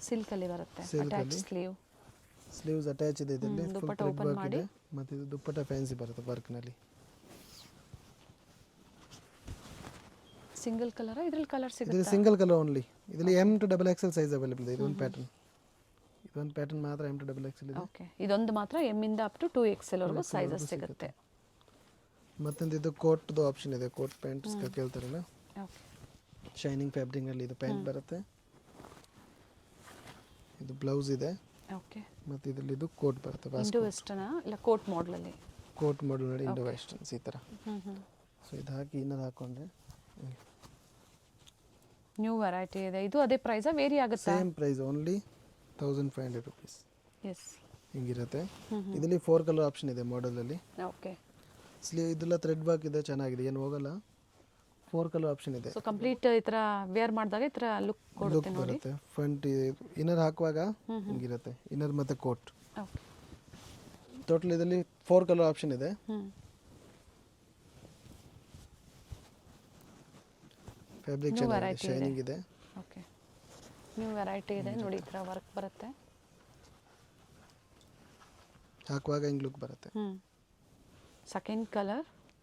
ಸಿಲ್ಕ್ ಅಲ್ಲಿ ಬರುತ್ತೆ, Silk ಅಟ್ಯಾಚ್ ಅಲ್ಲಿ. ಸ್ಲೀವ್ಸ್ ಅಟ್ಯಾಚ್ ಇದೆ. ಇದರಲ್ಲಿ ಫುಲ್ ದುಪ್ಪಟ್ಟ ಥ್ರೆಡ್ open ವರ್ಕ್ ಮಾಡಿ. ಇದೆ, ಮತ್ತು ಇದು ದುಪ್ಪಟ್ಟ ಫ್ಯಾನ್ಸಿ ಬರುತ್ತೆ ವರ್ಕ್ನಲ್ಲಿ. ಸಿಂಗಲ್ ಕಲರ್, ಇದ್ರಲ್ಲಿ ಕಲರ್ ಇದರಲ್ಲಿ ಸಿಗುತ್ತೆ. Single colour only. ಇದರಲ್ಲಿ M to XXL size available ಇದೆ. ಇದೊಂದು ಪ್ಯಾಟರ್ನ್, ಇದೊಂದು ಪ್ಯಾಟರ್ನ್ ಮಾತ್ರ M to XXL ಇದೆ. ಓಕೆ, ಇದೊಂದು ಮಾತ್ರ M ಇಂದ ಅಪ್ ಟು 2XL ವರೆಗೂ ಸೈಜಸ್ ಸಿಗುತ್ತೆ. ಮತ್ತೊಂದು ಇದು ಕೋಟ್ದು ಆಪ್ಷನ್ ಇದೆ, ಕೋಟ್ ಪ್ಯಾಂಟ್ಸ್ ಕೇಳ್ತಾರಲ್ಲ, ಓಕೆ, ಶೈನಿಂಗ್ ಫ್ಯಾಬ್ರಿಕ್ನಲ್ಲಿ ಇದು ಪ್ಯಾಂಟ್ ಬರುತ್ತೆ. ಇದು ಬ್ಲೌಸ್ ಇದೆ, ಓಕೆ. ಮತ್ತು ಇದರಲ್ಲಿ ಇದು ಕೋಟ್ ಬರುತ್ತೆ. ಇಂಡೋ ವೆಸ್ಟರ್ನ್ ಇಲ್ಲ ಕೋಟ್ ಮಾಡಲ್ ಅಲ್ಲಿ. ಕೋಟ್ ಮಾಡಲ್ ನೋಡಿ, ಇಂಡೋ ವೆಸ್ಟರ್ನ್ಸ್ ಈ ಥರ. ಸೊ ಇದು ಹಾಕಿ ಇನ್ನೊಂದು ಹಾಕೊಂಡ್ರೆ ನ್ಯೂ ವೆರೈಟಿ ಇದೆ. ಇದು ಅದೇ ಪ್ರೈಸಾ ವೇರಿ ಆಗುತ್ತಾ? Same price only 1500 rupees. Yes, ಹಿಂಗಿರುತ್ತೆ. ಇದರಲ್ಲಿ 4 ಕಲರ್ ಆಪ್ಷನ್ ಇದೆ ಮಾಡಲಲ್ಲಿ. ಓಕೆ. ಸ್ಲೀವ್ ಇದೆಲ್ಲ ಥ್ರೆಡ್ ವರ್ಕ್ ಇದೆ, ಚೆನ್ನಾಗಿದೆ, ಏನು ಹೋಗಲ್ಲ. 4 ಕಲರ್ ಆಪ್ಷನ್ ಇದೆ. ಸೊ ಕಂಪ್ಲೀಟ್ ಈ ಥರ ವೇರ್ ಮಾಡಿದಾಗ ಈ ಥರ ಲುಕ್ ಕೊಡುತ್ತೆ ನೋಡಿ. ಬರುತ್ತೆ. ಫ್ರಂಟ್ ಇನ್ನರ್ ಹಾಕುವಾಗ ಹಿಂಗಿರುತ್ತೆ, ಇನ್ನರ್ ಮತ್ತು ಕೋಟ್. ಓಕೆ, ಟೋಟಲ್ ಇದರಲ್ಲಿ 4 ಕಲರ್ ಆಪ್ಷನ್ ಇದೆ. ಫ್ಯಾಬ್ರಿಕ್ ಚೆನ್ನಾಗಿದೆ, ಶೈನಿಂಗ್ ಇದೆ. ಓಕೆ, ನ್ಯೂ ವೆರೈಟಿ ಇದೆ ನೋಡಿ, ಈ ಥರ ವರ್ಕ್ ಬರುತ್ತೆ. ಹಾಕುವಾಗ ಹಿಂಗೆ ಲುಕ್ ಬರುತ್ತೆ. ಸೆಕೆಂಡ್ ಕಲರ್,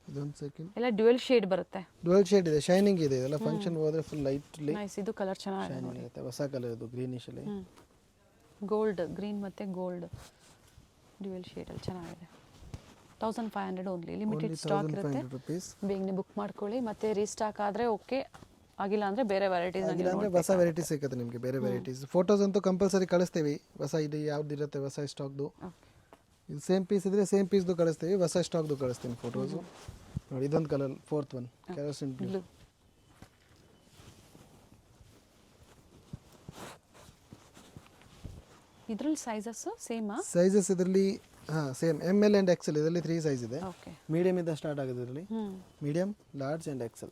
ಇದೊಂದು ಸೆಕೆಂಡ್. ಎಲ್ಲ ಡ್ಯುಯಲ್ ಶೇಡ್ ಬರುತ್ತೆ. ಡ್ಯುಯಲ್ ಶೇಡ್ ಇದೆ, ಶೈನಿಂಗ್ ಇದೆ. ಇದೆಲ್ಲ ಫಂಕ್ಷನ್ ಹೋದ್ರೆ ಫುಲ್ ಲೈಟ್ಲಿ ನೈಸ್. ಇದು ಕಲರ್ ಚೆನ್ನಾಗಿದೆ ಶೈನಿಂಗ್ ನೋಡಿ. ಇರುತ್ತೆ. ಹೊಸ ಕಲರ್ ಇದು, ಗ್ರೀನಿಶ್ ಅಲ್ಲಿ. ಗೋಲ್ಡ್, ಗ್ರೀನ್ ಮತ್ತೆ ಗೋಲ್ಡ್ ಡ್ಯುಯಲ್ ಶೇಡ್ ಅಲ್ಲಿ ಚೆನ್ನಾಗಿದೆ. 1500 ಓನ್ಲಿ. ಲಿಮಿಟೆಡ್ ಸ್ಟಾಕ್ ಇರುತ್ತೆ, 1500 ರುಪೀಸ್. ಬೇಗನೆ ಬುಕ್ ಮಾಡ್ಕೊಳ್ಳಿ. ಮತ್ತೆ ರೀಸ್ಟಾಕ್ ಆದರೆ ಓಕೆ, ಆಗಿಲ್ಲ ಅಂದರೆ ಬೇರೆ ವೆರೈಟೀಸ್ ಅಂದರೆ ಹೊಸ ವೆರೈಟಿ ಸಿಗುತ್ತೆ ನಿಮಗೆ, ಬೇರೆ ವೆರೈಟೀಸ್. ಫೋಟೋಸ್ ಅಂತೂ ಕಂಪಲ್ಸರಿ ಕಳಿಸ್ತೀವಿ, ಹೊಸ ಇದು ಯಾವ್ದು ಇರುತ್ತೆ ಹೊಸ ಸ್ಟಾಕ್ದು. ಇದು ಸೇಮ್ ಪೀಸ್ ಇದ್ರೆ ಸೇಮ್ ಪೀಸ್ದು ಕಳಿಸ್ತೀವಿ, ಹೊಸ ಸ್ಟಾಕ್ದು ಕಳಿಸ್ತೀನಿ ಫೋಟೋಸು. ನೋಡಿ ಇದೊಂದು colour, 4th one kerosene blue. ಇದ್ರಲ್ಲಿ ಸೈಜಸ್ ಸೇಮಾ? ಸೈಜಸ್ ಇದರಲ್ಲಿ ಸೇಮ್ ML ಆ್ಯಂಡ್ XL ಇದರಲ್ಲಿ 3 ಸೈಜ್ ಇದೆ. ಓಕೆ, ಮೀಡಿಯಮ್ ಇಂದ ಸ್ಟಾರ್ಟ್ ಆಗೋದು ಇದರಲ್ಲಿ. Medium, large and XL.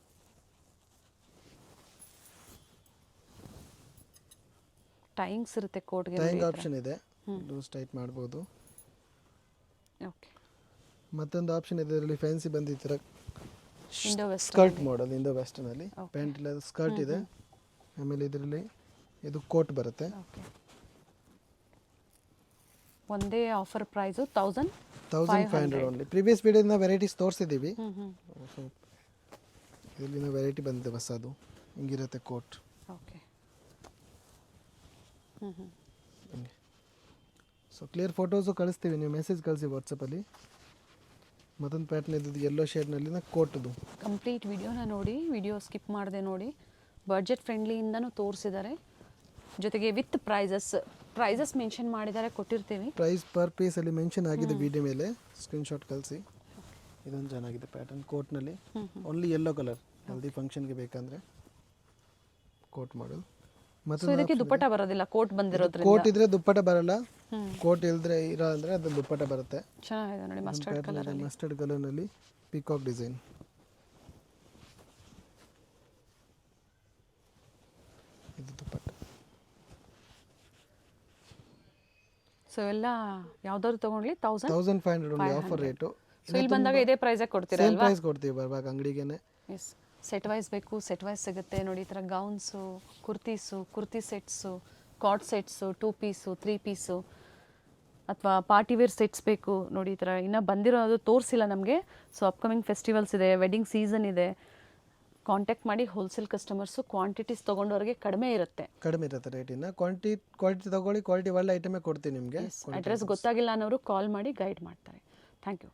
Tyings ಇರುತ್ತೆ ಕೋಟ್ಗೆ. ಟೈಯಿಂಗ್ ಆಪ್ಷನ್ ಇದೆ, ಲೂಸ್ ಟೈಟ್ ಮಾಡ್ಬೋದು. ಓಕೆ, ಮತ್ತೊಂದು ಆಪ್ಷನ್ ಇದೆ ಇದರಲ್ಲಿ ಫ್ಯಾನ್ಸಿ ಬಂದು ಈ ಥರ Indo western skirt model, Indo ವೆಸ್ಟರ್ನಲ್ಲಿ. ಪ್ಯಾಂಟ್ ಇಲ್ಲ, ಸ್ಕರ್ಟ್ ಇದೆ. ಆಮೇಲೆ ಇದರಲ್ಲಿ ಇದು ಕೋಟ್ ಬರುತ್ತೆ. ಓಕೆ, ಒಂದೇ ಆಫರ್ ಪ್ರೈಸು 1500 ಓನ್ಲಿ. ಪ್ರೀವಿಯಸ್ ವಿಡಿಯೋನ ವೆರೈಟೀಸ್ ತೋರಿಸಿದ್ದೀವಿ. ಇಲ್ಲಿನ ವೆರೈಟಿ ಬಂದಿದೆ ಹೊಸದು, ಹಿಂಗಿರುತ್ತೆ coat. Okay, so clear photos ಕಳಿಸ್ತೀವಿ, ನೀವು ಮೆಸೇಜ್ ಕಳಿಸಿ ವಾಟ್ಸಪ್ಪಲ್ಲಿ. ಮತ್ತೊಂದು ಪ್ಯಾಟರ್ನ್ ಇದ್ದು ಯೆಲ್ಲೋ ಶೇಡ್ನಲ್ಲಿನ ಕೋಟ್ದು. ಕಂಪ್ಲೀಟ್ ವಿಡಿಯೋನ ನೋಡಿ, ವಿಡಿಯೋ ಸ್ಕಿಪ್ ಮಾಡದೆ ನೋಡಿ. ಬಡ್ಜೆಟ್ ಫ್ರೆಂಡ್ಲಿಯಿಂದನೂ ತೋರಿಸಿದ್ದಾರೆ, ಜೊತೆಗೆ ವಿತ್ ಪ್ರೈಸಸ್ ಪ್ರೈಸಸ್ ಮೆನ್ಷನ್ ಮಾಡಿದ್ದಾರೆ, ಕೊಟ್ಟಿರ್ತೀವಿ. ಪ್ರೈಸ್ ಪರ್ ಪೀಸ್ ಅಲ್ಲಿ ಮೆನ್ಷನ್ ಆಗಿದೆ ವಿಡಿಯೋ ಮೇಲೆ, ಸ್ಕ್ರೀನ್ಶಾಟ್ ಕಳಿಸಿ. ಇದೊಂದು ಚೆನ್ನಾಗಿದೆ ಪ್ಯಾಟರ್ನ್ ಕೋಟ್ನಲ್ಲಿ, ಓನ್ಲಿ ಯೆಲ್ಲೋ ಕಲರ್, ಹಲ್ದಿ ಫಂಕ್ಷನ್ಗೆ ಬೇಕಂದ್ರೆ ಕೋಟ್ ಮಾಡಲ್. ಸೊ ಇದಕ್ಕೆ ದುಪ್ಪಟ್ಟ ಬರೋದಿಲ್ಲ, ಕೋಟ್ ಬಂದಿರೋದ್ರಿಂದ. ಕೋಟ್ ಇದ್ರೆ ದುಪ್ಪಟ್ಟ ಬರಲ್ಲ, ಕೋಟ್ ಇಲ್ದ್ರೆ ಅಂದ್ರೆ ಅದು ದುಪ್ಪಟ್ಟ ಬರುತ್ತೆ. ಚೆನ್ನಾಗಿದೆ ನೋಡಿ, ಮಸ್ಟರ್ಡ್ ಕಲರ್. ಮಸ್ಟರ್ಡ್ ಕಲರ್ ನಲ್ಲಿ ಪಿಕಾಕ್ ಡಿಸೈನ್. ಇದು ದುಪ್ಪಟ್ಟ. ಸೊ ಎಲ್ಲ ಯಾವ್ದಾದ್ರು ತಗೊಂಡ್ಲಿ 1500 ಓನ್ಲಿ ಆಫರ್ ರೇಟು. ಸೊ ಇಲ್ಲಿ ಬಂದಾಗ ಇದೇ ಪ್ರೈಸ್ ಕೊಡ್ತೀರಾ ಸೇಮ್ ಪ್ರೈಸ್ ಕೊಡ್ತೀವಿ ಬರುವಾಗ ಅಂಗಡಿಗೆನೆ. ಎಸ್, ಸೆಟ್ ವೈಸ್ ಬೇಕು, ಸೆಟ್ ವೈಸ್ ಸಿಗುತ್ತೆ ನೋಡಿ. ಈ ಥರ ಗೌನ್ಸು, ಕುರ್ತಿ ಸೆಟ್ಸು, ಕಾಟ್ ಸೆಟ್ಸು, 2 ಪೀಸು, 3 ಪೀಸು, ಅಥವಾ ಪಾರ್ಟಿ ವೇರ್ ಸೆಟ್ಸ್ ಬೇಕು ನೋಡಿ. ಈ ಥರ ಇನ್ನೂ ಬಂದಿರೋದು ತೋರಿಸಿಲ್ಲ ನಮಗೆ. ಸೊ ಅಪ್ಕಮಿಂಗ್ ಫೆಸ್ಟಿವಲ್ಸ್ ಇದೆ, ವೆಡ್ಡಿಂಗ್ ಸೀಸನ್ ಇದೆ. ಕಾಂಟ್ಯಾಕ್ಟ್ ಮಾಡಿ, ಹೋಲ್ಸೇಲ್ ಕಸ್ಟಮರ್ಸು. ಕ್ವಾಂಟಿಟೀಸ್ ತೊಗೊಂಡವ್ರಿಗೆ ಕಡಿಮೆ ಇರುತ್ತೆ ರೇಟ್. ಇನ್ನು ಕ್ವಾಂಟಿಟಿ ತಗೊಳ್ಳಿ, ಕ್ವಾಲಿಟಿ ಒಳ್ಳೆ ಐಟಮೇ ಕೊಡ್ತೀನಿ ನಿಮಗೆ. ಅಡ್ರೆಸ್ ಗೊತ್ತಾಗಿಲ್ಲ ಅನ್ನೋರು ಕಾಲ್ ಮಾಡಿ ಗೈಡ್ ಮಾಡ್ತಾರೆ. Thank you.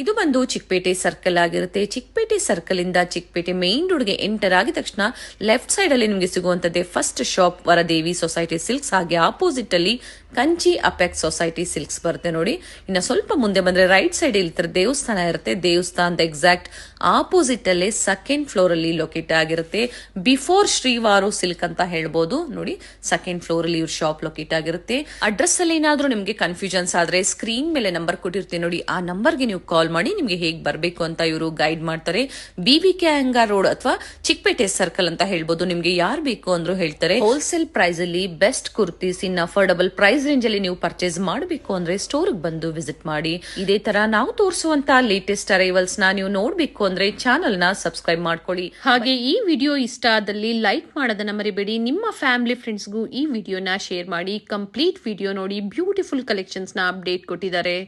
ಇದು ಬಂದು ಚಿಕ್ಕಪೇಟೆ ಸರ್ಕಲ್ ಆಗಿರುತ್ತೆ. ಚಿಕ್ಕಪೇಟೆ ಸರ್ಕಲ್ ಇಂದ ಚಿಕ್ಕಪೇಟೆ ಮೇನ್ ರೋಡ್ಗೆ ಎಂಟರ್ ಆಗಿದ ತಕ್ಷಣ ಲೆಫ್ಟ್ ಸೈಡ್ ಅಲ್ಲಿ ನಿಮಗೆ ಸಿಗುವಂತದ್ದೇ first shop Varadevi society silks. ಹಾಗೆ ಆಪೋಸಿಟ್ ಅಲ್ಲಿ ಕಂಚಿ ಅಪೆಕ್ಸ್ ಸೊಸೈಟಿ ಸಿಲ್ಕ್ಸ್ ಬರುತ್ತೆ ನೋಡಿ. ಇನ್ನು ಸ್ವಲ್ಪ ಮುಂದೆ ಬಂದ್ರೆ ರೈಟ್ ಸೈಡ್ ಇಲ್ಲಿ ದೇವಸ್ಥಾನ ಇರುತ್ತೆ. ದೇವಸ್ಥಾನದ ಎಕ್ಸಾಕ್ಟ್ ಆಪೋಸಿಟ್ ಅಲ್ಲೇ ಸೆಕೆಂಡ್ ಫ್ಲೋರ್ ಅಲ್ಲಿ ಲೊಕೇಟ್ ಆಗಿರುತ್ತೆ. ಬಿಫೋರ್ ಶ್ರೀವಾರು ಸಿಲ್ಕ್ ಅಂತ ಹೇಳ್ಬೋದು ನೋಡಿ. ಸೆಕೆಂಡ್ ಫ್ಲೋರ್ ಅಲ್ಲಿ ಇವ್ರ ಶಾಪ್ ಲೊಕೇಟ್ ಆಗಿರುತ್ತೆ. ಅಡ್ರೆಸ್ ಅಲ್ಲಿ ಏನಾದ್ರೂ ನಿಮ್ಗೆ ಕನ್ಫ್ಯೂಷನ್ಸ್ ಆದ್ರೆ ಸ್ಕ್ರೀನ್ ಮೇಲೆ ನಂಬರ್ ಕೊಟ್ಟಿರ್ತೀನಿ ನೋಡಿ, ಆ ನಂಬರ್ಗೆ ನೀವು ಕಾಲ್ ಮಾಡಿ ನಿಮ್ಗೆ ಹೇಗೆ ಬರಬೇಕು ಅಂತ ಇವರು ಗೈಡ್ ಮಾಡ್ತಾರೆ. BVK ಅಯ್ಯಂಗಾರ್ ರೋಡ್ ಅಥವಾ ಚಿಕ್ಕಪೇಟೆ ಸರ್ಕಲ್ ಅಂತ ಹೇಳ್ಬೋದು. ನಿಮ್ಗೆ ಯಾರು ಬೇಕು ಅಂದ್ರೂ ಹೇಳ್ತಾರೆ. ಹೋಲ್ಸೇಲ್ ಪ್ರೈಸ್ ಅಲ್ಲಿ ಬೆಸ್ಟ್ ಕುರ್ತೀಸ್ ಇನ್ ಅಫೋರ್ಡಬಲ್ ಪ್ರೈಸ್ ರೇಂಜ್ ಅಲ್ಲಿ ನೀವು ಪರ್ಚೇಸ್ ಮಾಡಬೇಕು ಅಂದ್ರೆ ಸ್ಟೋರ್ ಬಂದು ವಿಸಿಟ್ ಮಾಡಿ. ಇದೇ ತರ ನಾವು ತೋರಿಸುವಂತ ಲೇಟೆಸ್ಟ್ ಅರೈವಲ್ಸ್ ನ ನೀವು ನೋಡ್ಬೇಕು ಅಂದ್ರೆ ಚಾನಲ್ ನ ಸಬ್ಸ್ಕ್ರೈಬ್ ಮಾಡ್ಕೊಳ್ಳಿ. ಹಾಗೆ ಈ ವಿಡಿಯೋ ಇಷ್ಟ ಆದಲ್ಲಿ ಲೈಕ್ ಮಾಡೋದನ್ನ ಮರಿಬೇಡಿ. ನಿಮ್ಮ ಫ್ಯಾಮಿಲಿ ಫ್ರೆಂಡ್ಸ್ಗೂ ಈ ವಿಡಿಯೋನ ಶೇರ್ ಮಾಡಿ. ಕಂಪ್ಲೀಟ್ ವಿಡಿಯೋ ನೋಡಿ, ಬ್ಯೂಟಿಫುಲ್ ಕಲೆಕ್ಷನ್ಸ್ ನ ಅಪ್ಡೇಟ್ ಕೊಟ್ಟಿದ್ದಾರೆ.